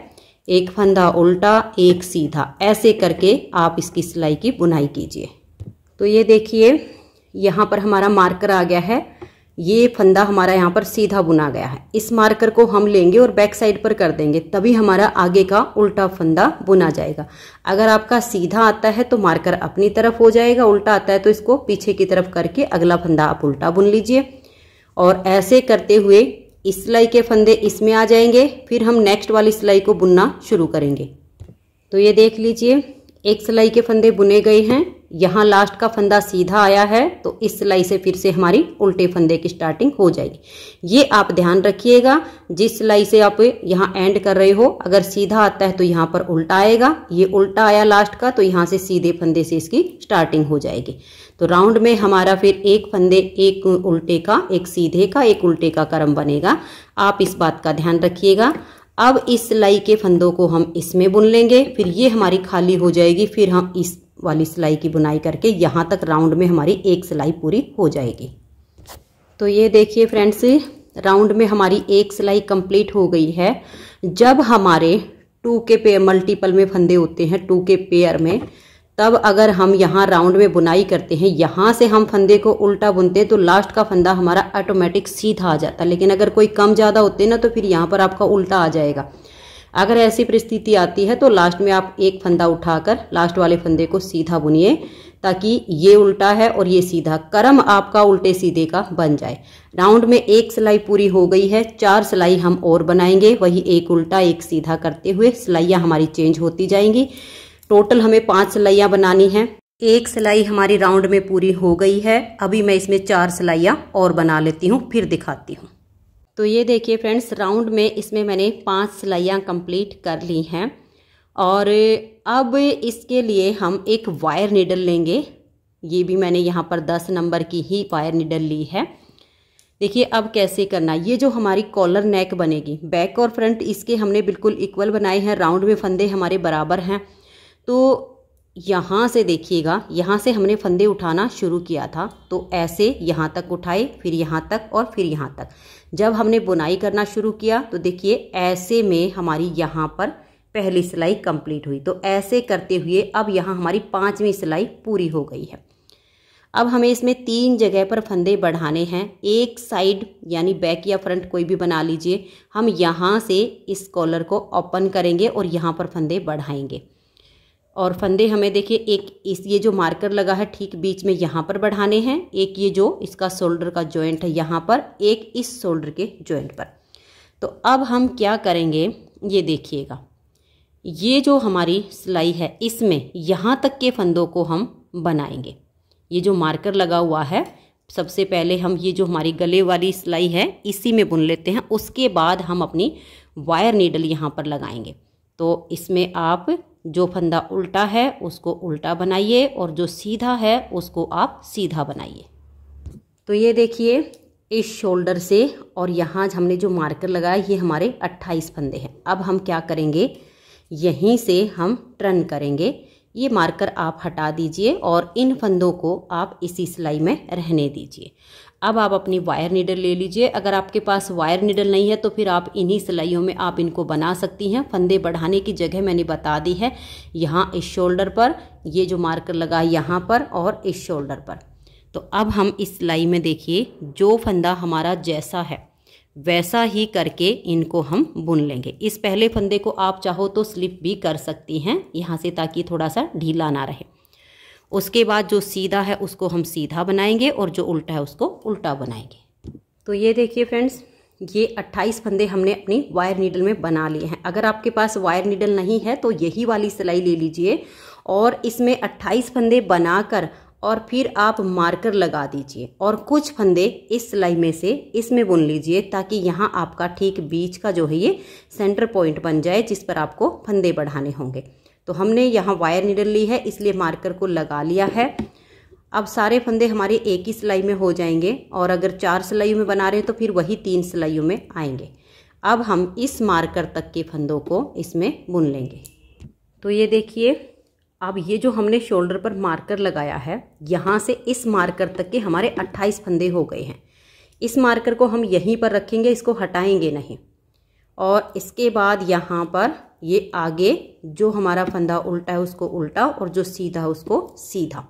एक फंदा उल्टा, एक सीधा, ऐसे करके आप इसकी सिलाई की बुनाई कीजिए। तो ये देखिए, यहाँ पर हमारा मार्कर आ गया है। ये फंदा हमारा यहाँ पर सीधा बुना गया है। इस मार्कर को हम लेंगे और बैक साइड पर कर देंगे, तभी हमारा आगे का उल्टा फंदा बुना जाएगा। अगर आपका सीधा आता है तो मार्कर अपनी तरफ हो जाएगा, उल्टा आता है तो इसको पीछे की तरफ करके अगला फंदा आप उल्टा बुन लीजिए। और ऐसे करते हुए इस सिलाई के फंदे इसमें आ जाएंगे, फिर हम नेक्स्ट वाली सिलाई को बुनना शुरू करेंगे। तो ये देख लीजिए, एक सिलाई के फंदे बुने गए हैं, यहाँ लास्ट का फंदा सीधा आया है, तो इस सिलाई से फिर से हमारी उल्टे फंदे की स्टार्टिंग हो जाएगी। ये आप ध्यान रखिएगा, जिस सिलाई से आप यहाँ एंड कर रहे हो, अगर सीधा आता है तो यहाँ पर उल्टा आएगा, ये उल्टा आया लास्ट का तो यहाँ से सीधे फंदे से इसकी स्टार्टिंग हो जाएगी। तो राउंड में हमारा फिर एक फंदे, एक उल्टे का, एक सीधे का, एक उल्टे का क्रम बनेगा। आप इस बात का ध्यान रखिएगा। अब इस सिलाई के फंदों को हम इसमें बुन लेंगे, फिर ये हमारी खाली हो जाएगी, फिर हम इस वाली सिलाई की बुनाई करके यहाँ तक राउंड में हमारी एक सिलाई पूरी हो जाएगी। तो ये देखिए फ्रेंड्स, राउंड में हमारी एक सिलाई कंप्लीट हो गई है। जब हमारे 2 के पेयर मल्टीपल में फंदे होते हैं, 2 के पेयर में, तब अगर हम यहाँ राउंड में बुनाई करते हैं, यहाँ से हम फंदे को उल्टा बुनते हैं तो लास्ट का फंदा हमारा ऑटोमेटिक सीधा आ जाता है। लेकिन अगर कोई कम ज़्यादा होते हैं ना तो फिर यहाँ पर आपका उल्टा आ जाएगा। अगर ऐसी परिस्थिति आती है तो लास्ट में आप एक फंदा उठाकर लास्ट वाले फंदे को सीधा बुनिए, ताकि ये उल्टा है और ये सीधा, क्रम आपका उल्टे सीधे का बन जाए। राउंड में एक सिलाई पूरी हो गई है, 4 सिलाई हम और बनाएंगे, वही एक उल्टा एक सीधा करते हुए सिलाइयाँ हमारी चेंज होती जाएंगी। टोटल हमें 5 सिलाइयाँ बनानी हैं। एक सिलाई हमारी राउंड में पूरी हो गई है, अभी मैं इसमें 4 सिलाइयाँ और बना लेती हूँ, फिर दिखाती हूँ। तो ये देखिए फ्रेंड्स, राउंड में इसमें मैंने 5 सिलाइयाँ कंप्लीट कर ली हैं। और अब इसके लिए हम एक वायर नीडल लेंगे। ये भी मैंने यहाँ पर 10 नंबर की ही वायर नीडल ली है। देखिए अब कैसे करना, ये जो हमारी कॉलर नेक बनेगी, बैक और फ्रंट इसके हमने बिल्कुल इक्वल बनाए हैं, राउंड में फंदे हमारे बराबर हैं। तो यहाँ से देखिएगा, यहाँ से हमने फंदे उठाना शुरू किया था, तो ऐसे यहाँ तक उठाए, फिर यहाँ तक और फिर यहाँ तक। जब हमने बुनाई करना शुरू किया तो देखिए ऐसे में हमारी यहाँ पर पहली सिलाई कंप्लीट हुई। तो ऐसे करते हुए अब यहाँ हमारी 5वीं सिलाई पूरी हो गई है। अब हमें इसमें 3 जगह पर फंदे बढ़ाने हैं। एक साइड यानी बैक या फ्रंट कोई भी बना लीजिए, हम यहाँ से इस कॉलर को ओपन करेंगे और यहाँ पर फंदे बढ़ाएंगे। और फंदे हमें देखिए एक इस ये जो मार्कर लगा है ठीक बीच में यहाँ पर बढ़ाने हैं, एक ये जो इसका शोल्डर का जॉइंट है यहाँ पर, एक इस शोल्डर के जॉइंट पर। तो अब हम क्या करेंगे, ये देखिएगा, ये जो हमारी सिलाई है इसमें यहाँ तक के फंदों को हम बनाएंगे। ये जो मार्कर लगा हुआ है, सबसे पहले हम ये जो हमारी गले वाली सिलाई है इसी में बुन लेते हैं, उसके बाद हम अपनी वायर नीडल यहाँ पर लगाएंगे। तो इसमें आप जो फंदा उल्टा है उसको उल्टा बनाइए और जो सीधा है उसको आप सीधा बनाइए। तो ये देखिए इस शोल्डर से और यहाँ हमने जो मार्कर लगाया ये हमारे 28 फंदे हैं। अब हम क्या करेंगे, यहीं से हम टर्न करेंगे। ये मार्कर आप हटा दीजिए और इन फंदों को आप इसी सिलाई में रहने दीजिए। अब आप अपनी वायर नीडल ले लीजिए। अगर आपके पास वायर नीडल नहीं है तो फिर आप इन्हीं सिलाइयों में आप इनको बना सकती हैं। फंदे बढ़ाने की जगह मैंने बता दी है, यहाँ इस शोल्डर पर, ये जो मार्कर लगा यहाँ पर और इस शोल्डर पर। तो अब हम इस सिलाई में देखिए जो फंदा हमारा जैसा है वैसा ही करके इनको हम बुन लेंगे। इस पहले फंदे को आप चाहो तो स्लिप भी कर सकती हैं यहाँ से, ताकि थोड़ा सा ढीला ना रहे। उसके बाद जो सीधा है उसको हम सीधा बनाएंगे और जो उल्टा है उसको उल्टा बनाएंगे। तो ये देखिए फ्रेंड्स, ये 28 फंदे हमने अपनी वायर नीडल में बना लिए हैं। अगर आपके पास वायर नीडल नहीं है तो यही वाली सिलाई ले लीजिए और इसमें 28 फंदे बनाकर और फिर आप मार्कर लगा दीजिए और कुछ फंदे इस सिलाई में से इसमें बुन लीजिए, ताकि यहाँ आपका ठीक बीच का जो है ये सेंटर पॉइंट बन जाए जिस पर आपको फंदे बढ़ाने होंगे। तो हमने यहाँ वायर नीडल ली है इसलिए मार्कर को लगा लिया है। अब सारे फंदे हमारे एक ही सिलाई में हो जाएंगे और अगर 4 सिलाइयों में बना रहे हैं तो फिर वही 3 सिलाइयों में आएंगे। अब हम इस मार्कर तक के फंदों को इसमें बुन लेंगे। तो ये देखिए, अब ये जो हमने शोल्डर पर मार्कर लगाया है यहाँ से इस मार्कर तक के हमारे 28 फंदे हो गए हैं। इस मार्कर को हम यहीं पर रखेंगे, इसको हटाएंगे नहीं। और इसके बाद यहाँ पर ये आगे जो हमारा फंदा उल्टा है उसको उल्टा और जो सीधा है उसको सीधा।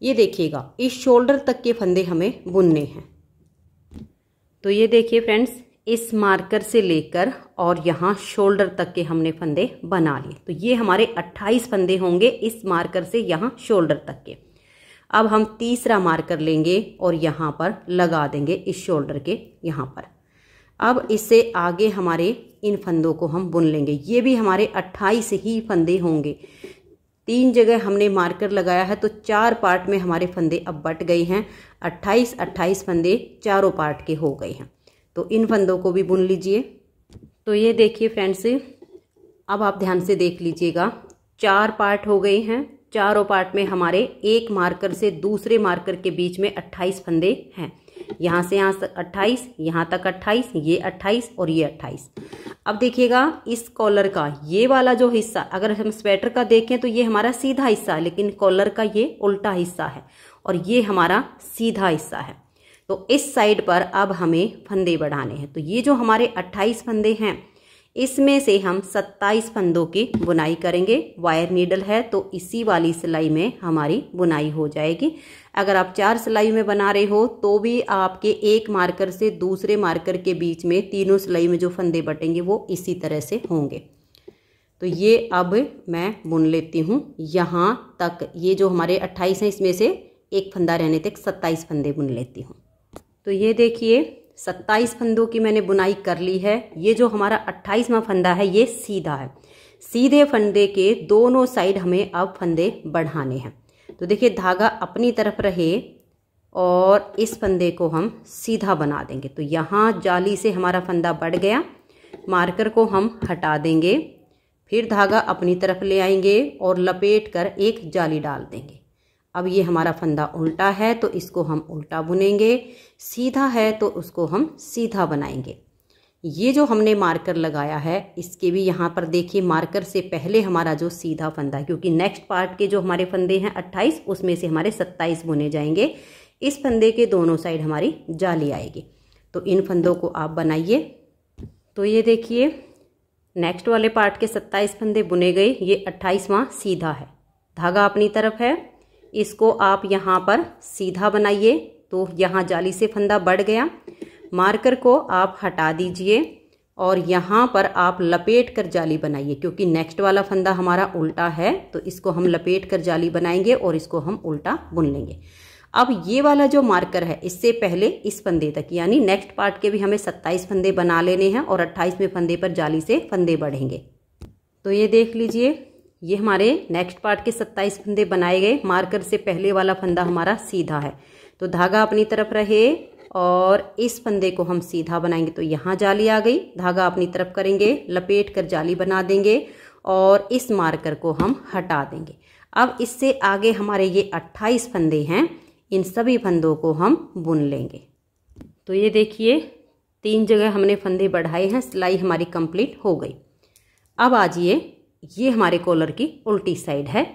ये देखिएगा इस शोल्डर तक के फंदे हमें बुनने हैं। तो ये देखिए फ्रेंड्स, इस मार्कर से लेकर और यहाँ शोल्डर तक के हमने फंदे बना लिए। तो ये हमारे 28 फंदे होंगे इस मार्कर से यहाँ शोल्डर तक के। अब हम तीसरा मार्कर लेंगे और यहाँ पर लगा देंगे इस शोल्डर के यहाँ पर। अब इससे आगे हमारे इन फंदों को हम बुन लेंगे। ये भी हमारे 28 ही फंदे होंगे। 3 जगह हमने मार्कर लगाया है तो 4 पार्ट में हमारे फंदे अब बट गए हैं। 28 फंदे चारों पार्ट के हो गए हैं। तो इन फंदों को भी बुन लीजिए। तो ये देखिए फ्रेंड्स, अब आप ध्यान से देख लीजिएगा, 4 पार्ट हो गए हैं। चारों पार्ट में हमारे एक मार्कर से दूसरे मार्कर के बीच में 28 फंदे हैं। यहाँ से यहाँ तक 28, यहाँ तक 28, ये 28 और ये 28। अब देखिएगा इस कॉलर का ये वाला जो हिस्सा, अगर हम स्वेटर का देखें तो ये हमारा सीधा हिस्सा है, लेकिन कॉलर का ये उल्टा हिस्सा है और ये हमारा सीधा हिस्सा है। तो इस साइड पर अब हमें फंदे बढ़ाने हैं। तो ये जो हमारे 28 फंदे हैं, इसमें से हम 27 फंदों की बुनाई करेंगे। वायर नीडल है तो इसी वाली सिलाई में हमारी बुनाई हो जाएगी। अगर आप 4 सिलाई में बना रहे हो तो भी आपके एक मार्कर से दूसरे मार्कर के बीच में तीनों सिलाई में जो फंदे बटेंगे वो इसी तरह से होंगे। तो ये अब मैं बुन लेती हूँ यहाँ तक। ये जो हमारे 28 हैं इसमें से एक फंदा रहने तक 27 फंदे बुन लेती हूँ। तो ये देखिए 27 फंदों की मैंने बुनाई कर ली है। ये जो हमारा 28वां फंदा है ये सीधा है। सीधे फंदे के दोनों साइड हमें अब फंदे बढ़ाने हैं। तो देखिए धागा अपनी तरफ रहे और इस फंदे को हम सीधा बना देंगे। तो यहाँ जाली से हमारा फंदा बढ़ गया, मार्कर को हम हटा देंगे, फिर धागा अपनी तरफ ले आएंगे और लपेट कर एक जाली डाल देंगे। अब ये हमारा फंदा उल्टा है तो इसको हम उल्टा बुनेंगे, सीधा है तो उसको हम सीधा बनाएंगे। ये जो हमने मार्कर लगाया है इसके भी यहाँ पर देखिए मार्कर से पहले हमारा जो सीधा फंदा है, क्योंकि नेक्स्ट पार्ट के जो हमारे फंदे हैं 28 उसमें से हमारे 27 बुने जाएंगे। इस फंदे के दोनों साइड हमारी जाली आएगी। तो इन फंदों को आप बनाइए। तो ये देखिए नेक्स्ट वाले पार्ट के 27 फंदे बुने गए। ये 28वां सीधा है, धागा अपनी तरफ है, इसको आप यहाँ पर सीधा बनाइए। तो यहाँ जाली से फंदा बढ़ गया, मार्कर को आप हटा दीजिए और यहाँ पर आप लपेट कर जाली बनाइए, क्योंकि नेक्स्ट वाला फंदा हमारा उल्टा है तो इसको हम लपेट कर जाली बनाएंगे और इसको हम उल्टा बुन लेंगे। अब ये वाला जो मार्कर है इससे पहले इस फंदे तक, यानी नेक्स्ट पार्ट के भी हमें 27 फंदे बना लेने हैं और 28वें फंदे पर जाली से फंदे बढ़ेंगे। तो ये देख लीजिए ये हमारे नेक्स्ट पार्ट के 27 फंदे बनाए गए। मार्कर से पहले वाला फंदा हमारा सीधा है तो धागा अपनी तरफ रहे और इस फंदे को हम सीधा बनाएंगे। तो यहाँ जाली आ गई, धागा अपनी तरफ करेंगे, लपेट कर जाली बना देंगे और इस मार्कर को हम हटा देंगे। अब इससे आगे हमारे ये 28 फंदे हैं, इन सभी फंदों को हम बुन लेंगे। तो ये देखिए 3 जगह हमने फंदे बढ़ाए हैं, सिलाई हमारी कंप्लीट हो गई। अब आजिए ये हमारे कॉलर की उल्टी साइड है।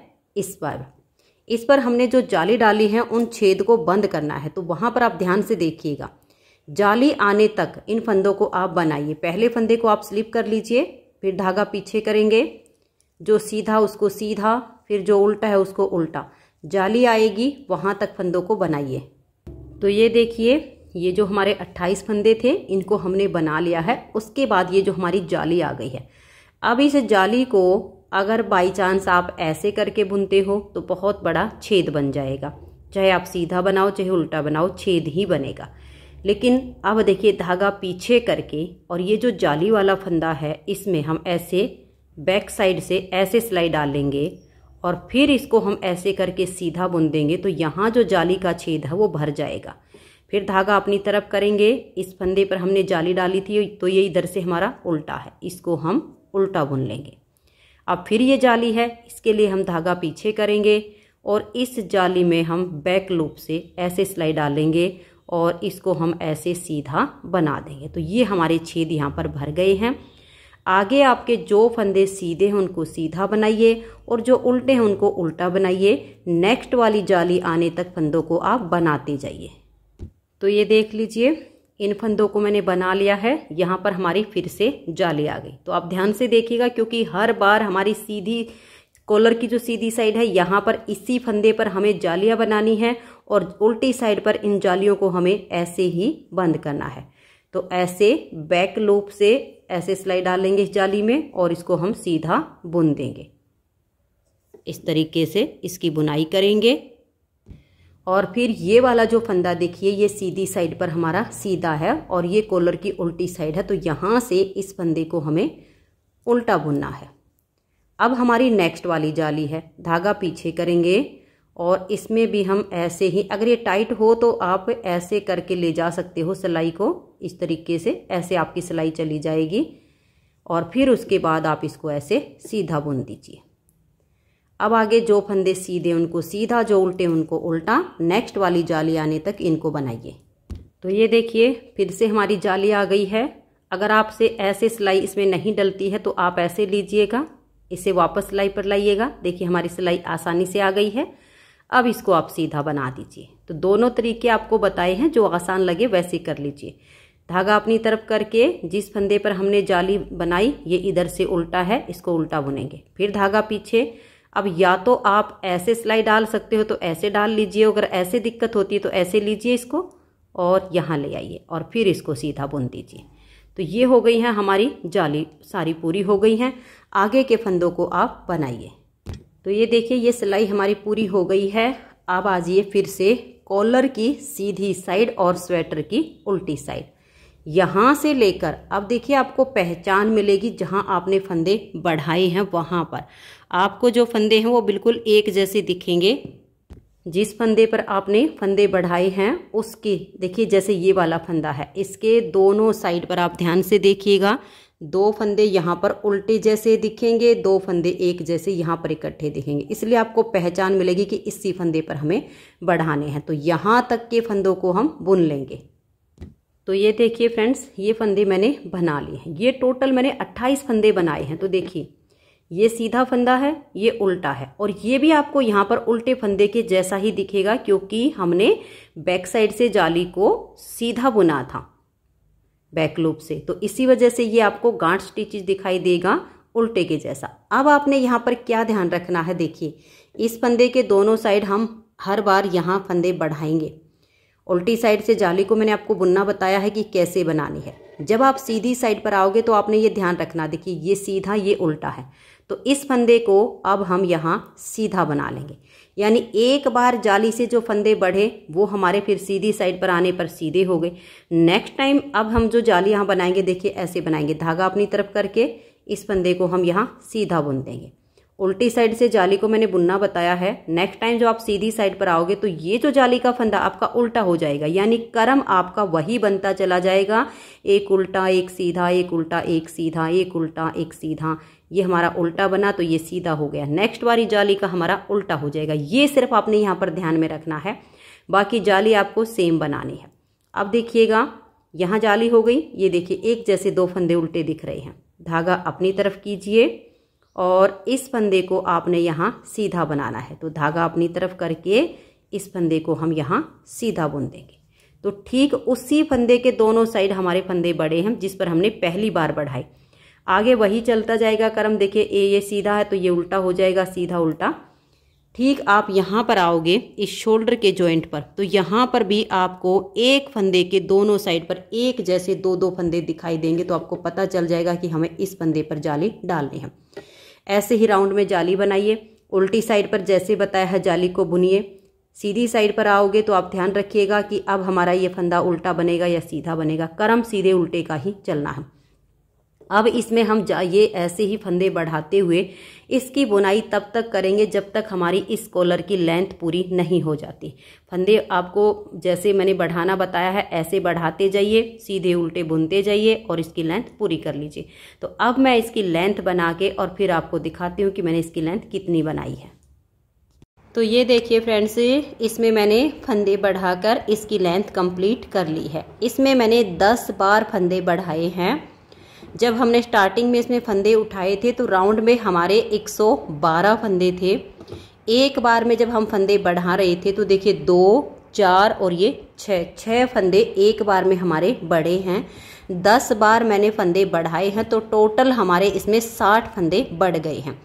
इस पर हमने जो जाली डाली है उन छेद को बंद करना है। तो वहाँ पर आप ध्यान से देखिएगा, जाली आने तक इन फंदों को आप बनाइए। पहले फंदे को आप स्लिप कर लीजिए, फिर धागा पीछे करेंगे, जो सीधा उसको सीधा, फिर जो उल्टा है उसको उल्टा, जाली आएगी वहाँ तक फंदों को बनाइए। तो ये देखिए ये जो हमारे 28 फंदे थे इनको हमने बना लिया है। उसके बाद ये जो हमारी जाली आ गई है, अब इस जाली को अगर बाई चांस आप ऐसे करके बुनते हो तो बहुत बड़ा छेद बन जाएगा। चाहे आप सीधा बनाओ चाहे उल्टा बनाओ, छेद ही बनेगा। लेकिन अब देखिए धागा पीछे करके और ये जो जाली वाला फंदा है इसमें हम ऐसे बैक साइड से ऐसे सिलाई डालेंगे और फिर इसको हम ऐसे करके सीधा बुन देंगे। तो यहाँ जो जाली का छेद है वो भर जाएगा। फिर धागा अपनी तरफ करेंगे, इस फंदे पर हमने जाली डाली थी तो ये इधर से हमारा उल्टा है, इसको हम उल्टा बुन लेंगे। अब फिर ये जाली है, इसके लिए हम धागा पीछे करेंगे और इस जाली में हम बैक लूप से ऐसे सिलाई डालेंगे और इसको हम ऐसे सीधा बना देंगे। तो ये हमारे छेद यहाँ पर भर गए हैं। आगे आपके जो फंदे सीधे हैं उनको सीधा बनाइए और जो उल्टे हैं उनको उल्टा बनाइए। नेक्स्ट वाली जाली आने तक फंदों को आप बनाते जाइए। तो ये देख लीजिए इन फंदों को मैंने बना लिया है। यहाँ पर हमारी फिर से जाली आ गई। तो आप ध्यान से देखिएगा, क्योंकि हर बार हमारी सीधी कॉलर की जो सीधी साइड है यहाँ पर इसी फंदे पर हमें जालियाँ बनानी है और उल्टी साइड पर इन जालियों को हमें ऐसे ही बंद करना है। तो ऐसे बैक लूप से ऐसे सिलाई डालेंगे इस जाली में और इसको हम सीधा बुन देंगे। इस तरीके से इसकी बुनाई करेंगे। और फिर ये वाला जो फंदा देखिए, ये सीधी साइड पर हमारा सीधा है और ये कॉलर की उल्टी साइड है, तो यहाँ से इस फंदे को हमें उल्टा बुनना है। अब हमारी नेक्स्ट वाली जाली है, धागा पीछे करेंगे और इसमें भी हम ऐसे ही, अगर ये टाइट हो तो आप ऐसे करके ले जा सकते हो सिलाई को, इस तरीके से ऐसे आपकी सिलाई चली जाएगी और फिर उसके बाद आप इसको ऐसे सीधा बुन दीजिए। अब आगे जो फंदे सीधे उनको सीधा, जो उल्टे उनको उल्टा, नेक्स्ट वाली जाली आने तक इनको बनाइए। तो ये देखिए फिर से हमारी जाली आ गई है। अगर आपसे ऐसे सिलाई इसमें नहीं डलती है तो आप ऐसे लीजिएगा, इसे वापस सिलाई पर लाइएगा। देखिए हमारी सिलाई आसानी से आ गई है। अब इसको आप सीधा बना दीजिए। तो दोनों तरीके आपको बताए हैं, जो आसान लगे वैसे कर लीजिए। धागा अपनी तरफ करके जिस फंदे पर हमने जाली बनाई ये इधर से उल्टा है, इसको उल्टा बुनेंगे। फिर धागा पीछे। अब या तो आप ऐसे सिलाई डाल सकते हो तो ऐसे डाल लीजिए, अगर ऐसे दिक्कत होती है तो ऐसे लीजिए इसको और यहाँ ले आइए और फिर इसको सीधा बुन दीजिए। तो ये हो गई है हमारी जाली, सारी पूरी हो गई हैं। आगे के फंदों को आप बनाइए। तो ये देखिए ये सिलाई हमारी पूरी हो गई है। अब आ जाइए फिर से कॉलर की सीधी साइड और स्वेटर की उल्टी साइड, यहाँ से लेकर अब देखिए आपको पहचान मिलेगी। जहाँ आपने फंदे बढ़ाए हैं वहाँ पर आपको जो फंदे हैं वो बिल्कुल एक जैसे दिखेंगे। जिस फंदे पर आपने फंदे बढ़ाए हैं उसकी देखिए, जैसे ये वाला फंदा है, इसके दोनों साइड पर आप ध्यान से देखिएगा, दो फंदे यहाँ पर उल्टे जैसे दिखेंगे, दो फंदे एक जैसे यहाँ पर इकट्ठे दिखेंगे। इसलिए आपको पहचान मिलेगी कि इसी फंदे पर हमें बढ़ाने हैं। तो यहाँ तक के फंदों को हम बुन लेंगे। तो ये देखिए फ्रेंड्स, ये फंदे मैंने बना लिए हैं। ये टोटल मैंने 28 फंदे बनाए हैं। तो देखिए ये सीधा फंदा है, ये उल्टा है और ये भी आपको यहाँ पर उल्टे फंदे के जैसा ही दिखेगा, क्योंकि हमने बैक साइड से जाली को सीधा बुना था बैक लूप से। तो इसी वजह से ये आपको गांठ स्टिचेस दिखाई देगा उल्टे के जैसा। अब आपने यहाँ पर क्या ध्यान रखना है, देखिए इस फंदे के दोनों साइड हम हर बार यहाँ फंदे बढ़ाएंगे। उल्टी साइड से जाली को मैंने आपको बुनना बताया है कि कैसे बनानी है। जब आप सीधी साइड पर आओगे तो आपने ये ध्यान रखना, देखिए ये सीधा ये उल्टा है, तो इस फंदे को अब हम यहाँ सीधा बना लेंगे। यानी एक बार जाली से जो फंदे बढ़े वो हमारे फिर सीधी साइड पर आने पर सीधे हो गए। नेक्स्ट टाइम अब हम जो जाली यहाँ बनाएंगे, देखिए ऐसे बनाएंगे, धागा अपनी तरफ करके इस फंदे को हम यहाँ सीधा बुन देंगे। उल्टी साइड से जाली को मैंने बुनना बताया है। नेक्स्ट टाइम जो आप सीधी साइड पर आओगे तो ये जो जाली का फंदा आपका उल्टा हो जाएगा, यानी क्रम आपका वही बनता चला जाएगा, एक उल्टा एक सीधा, एक उल्टा एक सीधा, एक उल्टा एक सीधा। ये हमारा उल्टा बना तो ये सीधा हो गया। नेक्स्ट वाली जाली का हमारा उल्टा हो जाएगा। ये सिर्फ आपने यहाँ पर ध्यान में रखना है, बाकी जाली आपको सेम बनानी है। अब देखिएगा यहाँ जाली हो गई, ये देखिए एक जैसे दो फंदे उल्टे दिख रहे हैं। धागा अपनी तरफ कीजिए और इस फंदे को आपने यहाँ सीधा बनाना है। तो धागा अपनी तरफ करके इस फंदे को हम यहाँ सीधा बुन देंगे। तो ठीक उसी फंदे के दोनों साइड हमारे फंदे बड़े हैं जिस पर हमने पहली बार बढ़ाए। आगे वही चलता जाएगा क्रम। देखिए ये सीधा है तो ये उल्टा हो जाएगा, सीधा उल्टा। ठीक आप यहाँ पर आओगे इस शोल्डर के जॉइंट पर, तो यहाँ पर भी आपको एक फंदे के दोनों साइड पर एक जैसे दो दो फंदे दिखाई देंगे। तो आपको पता चल जाएगा कि हमें इस फंदे पर जाली डालनी है। ऐसे ही राउंड में जाली बनाइए। उल्टी साइड पर जैसे बताया है जाली को बुनिए। सीधी साइड पर आओगे तो आप ध्यान रखिएगा कि अब हमारा ये फंदा उल्टा बनेगा या सीधा बनेगा, क्रम सीधे उल्टे का ही चलना है। अब इसमें हम ये ऐसे ही फंदे बढ़ाते हुए इसकी बुनाई तब तक करेंगे जब तक हमारी इस कॉलर की लेंथ पूरी नहीं हो जाती। फंदे आपको जैसे मैंने बढ़ाना बताया है ऐसे बढ़ाते जाइए, सीधे उल्टे बुनते जाइए और इसकी लेंथ पूरी कर लीजिए। तो अब मैं इसकी लेंथ बना के और फिर आपको दिखाती हूँ कि मैंने इसकी लेंथ कितनी बनाई है। तो ये देखिए फ्रेंड्स, इसमें मैंने फंदे बढ़ाकर इसकी लेंथ कंप्लीट कर ली है। इसमें मैंने 10 बार फंदे बढ़ाए हैं। जब हमने स्टार्टिंग में इसमें फंदे उठाए थे तो राउंड में हमारे 112 फंदे थे। एक बार में जब हम फंदे बढ़ा रहे थे तो देखिए 2, 4 और ये 6 फंदे एक बार में हमारे बढ़े हैं। 10 बार मैंने फंदे बढ़ाए हैं तो टोटल हमारे इसमें 60 फंदे बढ़ गए हैं।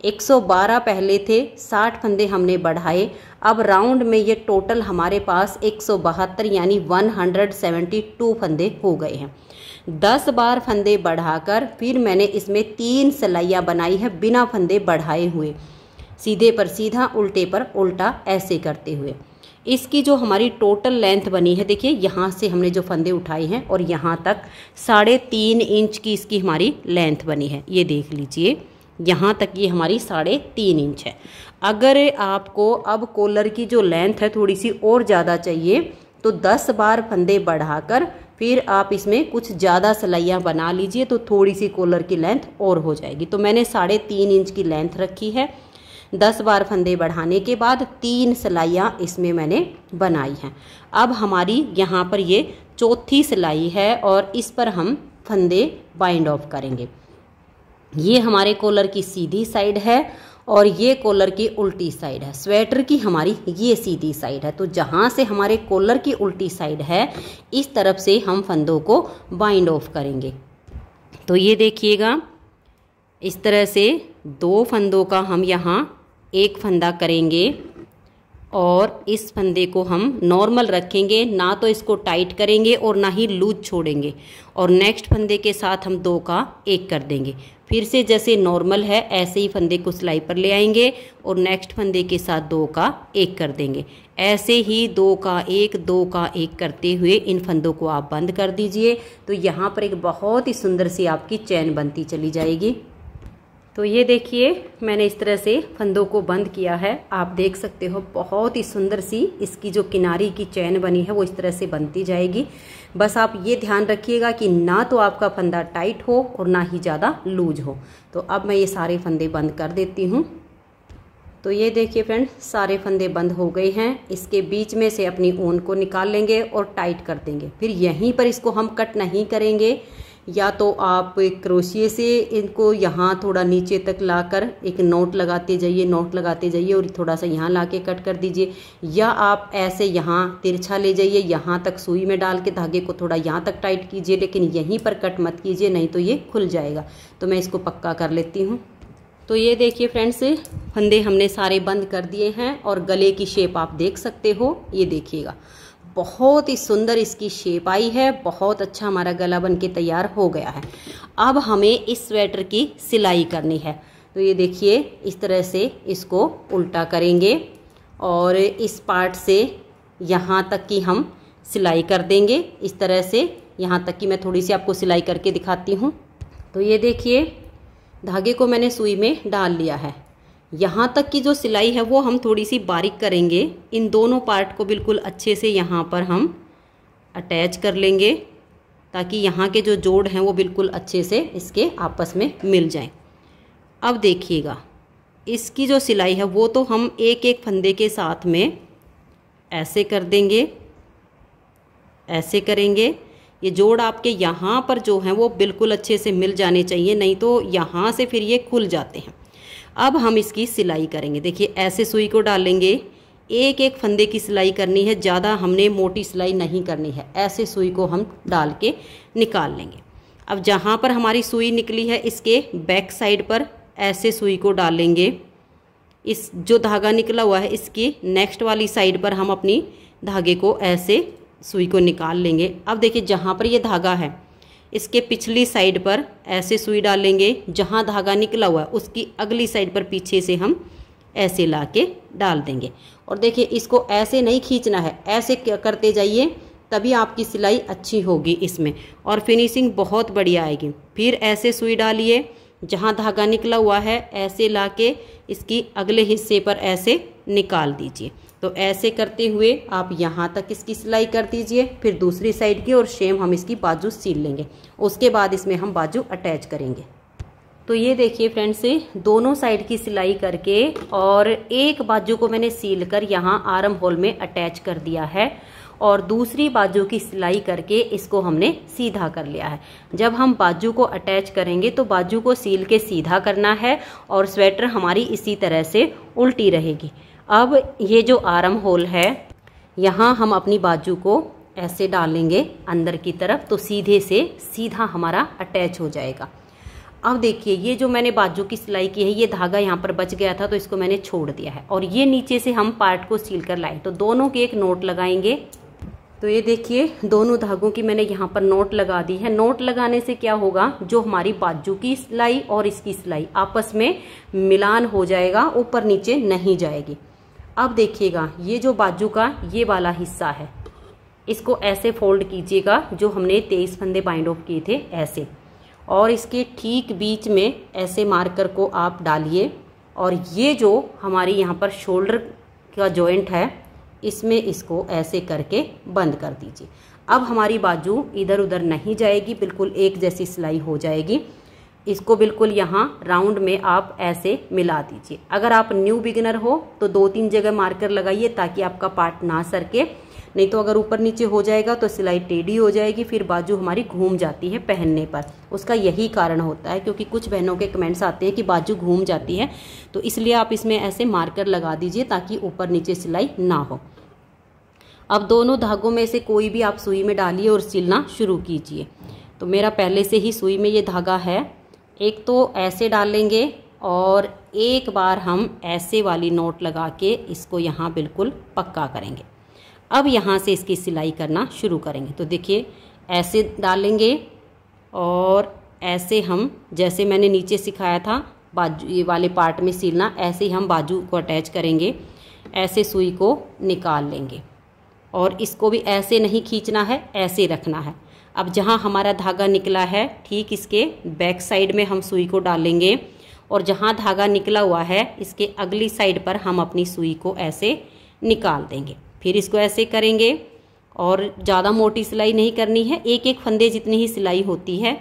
112 पहले थे, 60 फंदे हमने बढ़ाए। अब राउंड में ये टोटल हमारे पास 172 यानी 172 फंदे हो गए हैं। 10 बार फंदे बढ़ाकर फिर मैंने इसमें 3 सिलाइयाँ बनाई है बिना फंदे बढ़ाए हुए, सीधे पर सीधा उल्टे पर उल्टा ऐसे करते हुए। इसकी जो हमारी टोटल लेंथ बनी है, देखिए यहाँ से हमने जो फंदे उठाए हैं और यहाँ तक 3.5 इंच की इसकी हमारी लेंथ बनी है। ये देख लीजिए, यहाँ तक ये हमारी 3.5 इंच है। अगर आपको अब कॉलर की जो लेंथ है थोड़ी सी और ज़्यादा चाहिए तो 10 बार फंदे बढ़ाकर फिर आप इसमें कुछ ज़्यादा सिलाइयाँ बना लीजिए तो थोड़ी सी कॉलर की लेंथ और हो जाएगी। तो मैंने 3.5 इंच की लेंथ रखी है। 10 बार फंदे बढ़ाने के बाद 3 सिलाइयाँ इसमें मैंने बनाई हैं। अब हमारी यहाँ पर ये चौथी सिलाई है और इस पर हम फंदे बाइंड ऑफ करेंगे। ये हमारे कॉलर की सीधी साइड है और ये कॉलर की उल्टी साइड है। स्वेटर की हमारी ये सीधी साइड है, तो जहाँ से हमारे कॉलर की उल्टी साइड है इस तरफ से हम फंदों को बाइंड ऑफ करेंगे। तो ये देखिएगा, इस तरह से 2 फंदों का हम यहाँ एक फंदा करेंगे और इस फंदे को हम नॉर्मल रखेंगे, ना तो इसको टाइट करेंगे और ना ही लूज छोड़ेंगे। और नेक्स्ट फंदे के साथ हम 2 का 1 कर देंगे। फिर से जैसे नॉर्मल है ऐसे ही फंदे को सिलाई पर ले आएंगे और नेक्स्ट फंदे के साथ 2 का 1 कर देंगे। ऐसे ही 2 का 1 2 का 1 करते हुए इन फंदों को आप बंद कर दीजिए। तो यहाँ पर एक बहुत ही सुंदर सी आपकी चैन बनती चली जाएगी। तो ये देखिए, मैंने इस तरह से फंदों को बंद किया है। आप देख सकते हो बहुत ही सुंदर सी इसकी जो किनारी की चैन बनी है वो इस तरह से बनती जाएगी। बस आप ये ध्यान रखिएगा कि ना तो आपका फंदा टाइट हो और ना ही ज़्यादा लूज हो। तो अब मैं ये सारे फंदे बंद कर देती हूँ। तो ये देखिए फ्रेंड्स, सारे फंदे बंद हो गए हैं। इसके बीच में से अपनी ऊन को निकाल लेंगे और टाइट कर देंगे। फिर यहीं पर इसको हम कट नहीं करेंगे, या तो आप क्रोशिए से इनको यहाँ थोड़ा नीचे तक लाकर एक नोट लगाते जाइए और थोड़ा सा यहाँ लाके कट कर दीजिए, या आप ऐसे यहाँ तिरछा ले जाइए, यहाँ तक सुई में डाल के धागे को थोड़ा यहाँ तक टाइट कीजिए, लेकिन यहीं पर कट मत कीजिए, नहीं तो ये खुल जाएगा। तो मैं इसको पक्का कर लेती हूँ। तो ये देखिए फ्रेंड्स, फंदे हमने सारे बंद कर दिए हैं और गले की शेप आप देख सकते हो। ये देखिएगा, बहुत ही सुंदर इसकी शेप आई है। बहुत अच्छा हमारा गला बन के तैयार हो गया है। अब हमें इस स्वेटर की सिलाई करनी है। तो ये देखिए, इस तरह से इसको उल्टा करेंगे और इस पार्ट से यहाँ तक की हम सिलाई कर देंगे। इस तरह से यहाँ तक की मैं थोड़ी सी आपको सिलाई करके दिखाती हूँ। तो ये देखिए, धागे को मैंने सुई में डाल लिया है। यहाँ तक की जो सिलाई है वो हम थोड़ी सी बारीक करेंगे। इन दोनों पार्ट को बिल्कुल अच्छे से यहाँ पर हम अटैच कर लेंगे ताकि यहाँ के जो जोड़ हैं वो बिल्कुल अच्छे से इसके आपस में मिल जाएं। अब देखिएगा, इसकी जो सिलाई है वो तो हम एक एक फंदे के साथ में ऐसे कर देंगे, ऐसे करेंगे। ये जोड़ आपके यहाँ पर जो हैं वो बिल्कुल अच्छे से मिल जाने चाहिए, नहीं तो यहाँ से फिर ये खुल जाते हैं। अब हम इसकी सिलाई करेंगे। देखिए, ऐसे सुई को डालेंगे, एक एक फंदे की सिलाई करनी है, ज़्यादा हमने मोटी सिलाई नहीं करनी है। ऐसे सुई को हम डाल के निकाल लेंगे। अब जहाँ पर हमारी सुई निकली है इसके बैक साइड पर ऐसे सुई को डालेंगे। इस जो धागा निकला हुआ है इसकी नेक्स्ट वाली साइड पर हम अपनी धागे को ऐसे सुई को निकाल लेंगे। अब देखिए, जहाँ पर ये धागा है इसके पिछली साइड पर ऐसे सुई डालेंगे। जहाँ धागा निकला हुआ है उसकी अगली साइड पर पीछे से हम ऐसे लाके डाल देंगे। और देखिए, इसको ऐसे नहीं खींचना है, ऐसे करते जाइए, तभी आपकी सिलाई अच्छी होगी इसमें और फिनिशिंग बहुत बढ़िया आएगी। फिर ऐसे सुई डालिए, जहाँ धागा निकला हुआ है ऐसे लाके इसकी अगले हिस्से पर ऐसे निकाल दीजिए। तो ऐसे करते हुए आप यहाँ तक इसकी सिलाई कर दीजिए। फिर दूसरी साइड की और सेम हम इसकी बाजू सील लेंगे। उसके बाद इसमें हम बाजू अटैच करेंगे। तो ये देखिए फ्रेंड्स, दोनों साइड की सिलाई करके और एक बाजू को मैंने सील कर यहाँ आर्म होल में अटैच कर दिया है और दूसरी बाजू की सिलाई करके इसको हमने सीधा कर लिया है। जब हम बाजू को अटैच करेंगे तो बाजू को सील के सीधा करना है और स्वेटर हमारी इसी तरह से उल्टी रहेगी। अब ये जो आर्म होल है यहाँ हम अपनी बाजू को ऐसे डालेंगे अंदर की तरफ, तो सीधे से सीधा हमारा अटैच हो जाएगा। अब देखिए ये जो मैंने बाजू की सिलाई की है, ये धागा यहाँ पर बच गया था तो इसको मैंने छोड़ दिया है और ये नीचे से हम पार्ट को सील कर लाए। तो दोनों के एक नोट लगाएंगे। तो ये देखिए दोनों धागों की मैंने यहाँ पर नोट लगा दी है। नोट लगाने से क्या होगा, जो हमारी बाजू की सिलाई और इसकी सिलाई आपस में मिलान हो जाएगा, ऊपर नीचे नहीं जाएगी। अब देखिएगा ये जो बाजू का ये वाला हिस्सा है, इसको ऐसे फोल्ड कीजिएगा जो हमने 23 फंदे बाइंड ऑफ किए थे ऐसे, और इसके ठीक बीच में ऐसे मार्कर को आप डालिए और ये जो हमारी यहाँ पर शोल्डर का जॉइंट है इसमें इसको ऐसे करके बंद कर दीजिए। अब हमारी बाजू इधर उधर नहीं जाएगी, बिल्कुल एक जैसी सिलाई हो जाएगी। इसको बिल्कुल यहाँ राउंड में आप ऐसे मिला दीजिए। अगर आप न्यू बिगिनर हो तो 2-3 जगह मार्कर लगाइए ताकि आपका पार्ट ना सरके, नहीं तो अगर ऊपर नीचे हो जाएगा तो सिलाई टेढ़ी हो जाएगी, फिर बाजू हमारी घूम जाती है पहनने पर। उसका यही कारण होता है, क्योंकि कुछ बहनों के कमेंट्स आते हैं कि बाजू घूम जाती है, तो इसलिए आप इसमें ऐसे मार्कर लगा दीजिए ताकि ऊपर नीचे सिलाई ना हो। अब दोनों धागों में से कोई भी आप सुई में डालिए और सिलना शुरू कीजिए। तो मेरा पहले से ही सुई में ये धागा है, एक तो ऐसे डालेंगे और एक बार हम ऐसे वाली नोट लगा के इसको यहाँ बिल्कुल पक्का करेंगे। अब यहाँ से इसकी सिलाई करना शुरू करेंगे। तो देखिए ऐसे डालेंगे और ऐसे हम, जैसे मैंने नीचे सिखाया था बाजू ये वाले पार्ट में सिलना, ऐसे ही हम बाजू को अटैच करेंगे। ऐसे सुई को निकाल लेंगे और इसको भी ऐसे नहीं खींचना है, ऐसे रखना है। अब जहाँ हमारा धागा निकला है ठीक इसके बैक साइड में हम सुई को डालेंगे और जहाँ धागा निकला हुआ है इसके अगली साइड पर हम अपनी सुई को ऐसे निकाल देंगे। फिर इसको ऐसे करेंगे और ज़्यादा मोटी सिलाई नहीं करनी है, एक एक फंदे जितनी ही सिलाई होती है।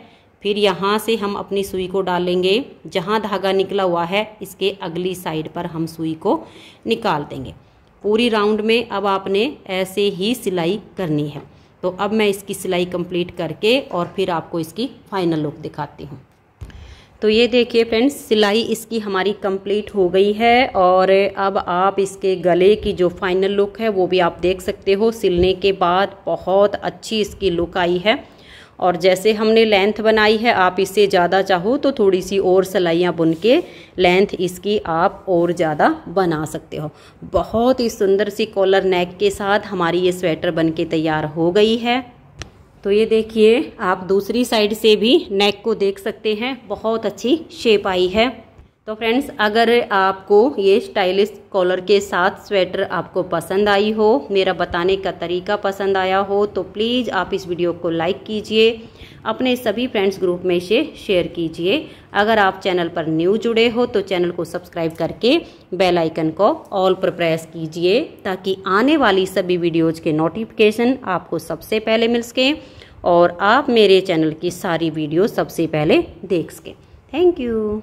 फिर यहाँ से हम अपनी सुई को डालेंगे, जहाँ धागा निकला हुआ है इसके अगली साइड पर हम सुई को निकाल देंगे। पूरी राउंड में अब आपने ऐसे ही सिलाई करनी है। तो अब मैं इसकी सिलाई कंप्लीट करके और फिर आपको इसकी फाइनल लुक दिखाती हूँ। तो ये देखिए फ्रेंड्स, सिलाई इसकी हमारी कंप्लीट हो गई है और अब आप इसके गले की जो फाइनल लुक है वो भी आप देख सकते हो। सिलने के बाद बहुत अच्छी इसकी लुक आई है और जैसे हमने लेंथ बनाई है, आप इससे ज़्यादा चाहो तो थोड़ी सी और सिलाइयाँ बुन के लेंथ इसकी आप और ज़्यादा बना सकते हो। बहुत ही सुंदर सी कॉलर नेक के साथ हमारी ये स्वेटर बन के तैयार हो गई है। तो ये देखिए आप दूसरी साइड से भी नेक को देख सकते हैं, बहुत अच्छी शेप आई है। तो फ्रेंड्स, अगर आपको ये स्टाइलिश कॉलर के साथ स्वेटर आपको पसंद आई हो, मेरा बताने का तरीका पसंद आया हो, तो प्लीज़ आप इस वीडियो को लाइक कीजिए, अपने सभी फ्रेंड्स ग्रुप में से शेयर कीजिए। अगर आप चैनल पर न्यू जुड़े हो तो चैनल को सब्सक्राइब करके बेल आइकन को ऑल पर प्रेस कीजिए ताकि आने वाली सभी वीडियोज़ के नोटिफिकेशन आपको सबसे पहले मिल सके और आप मेरे चैनल की सारी वीडियो सबसे पहले देख सकें। Thank you.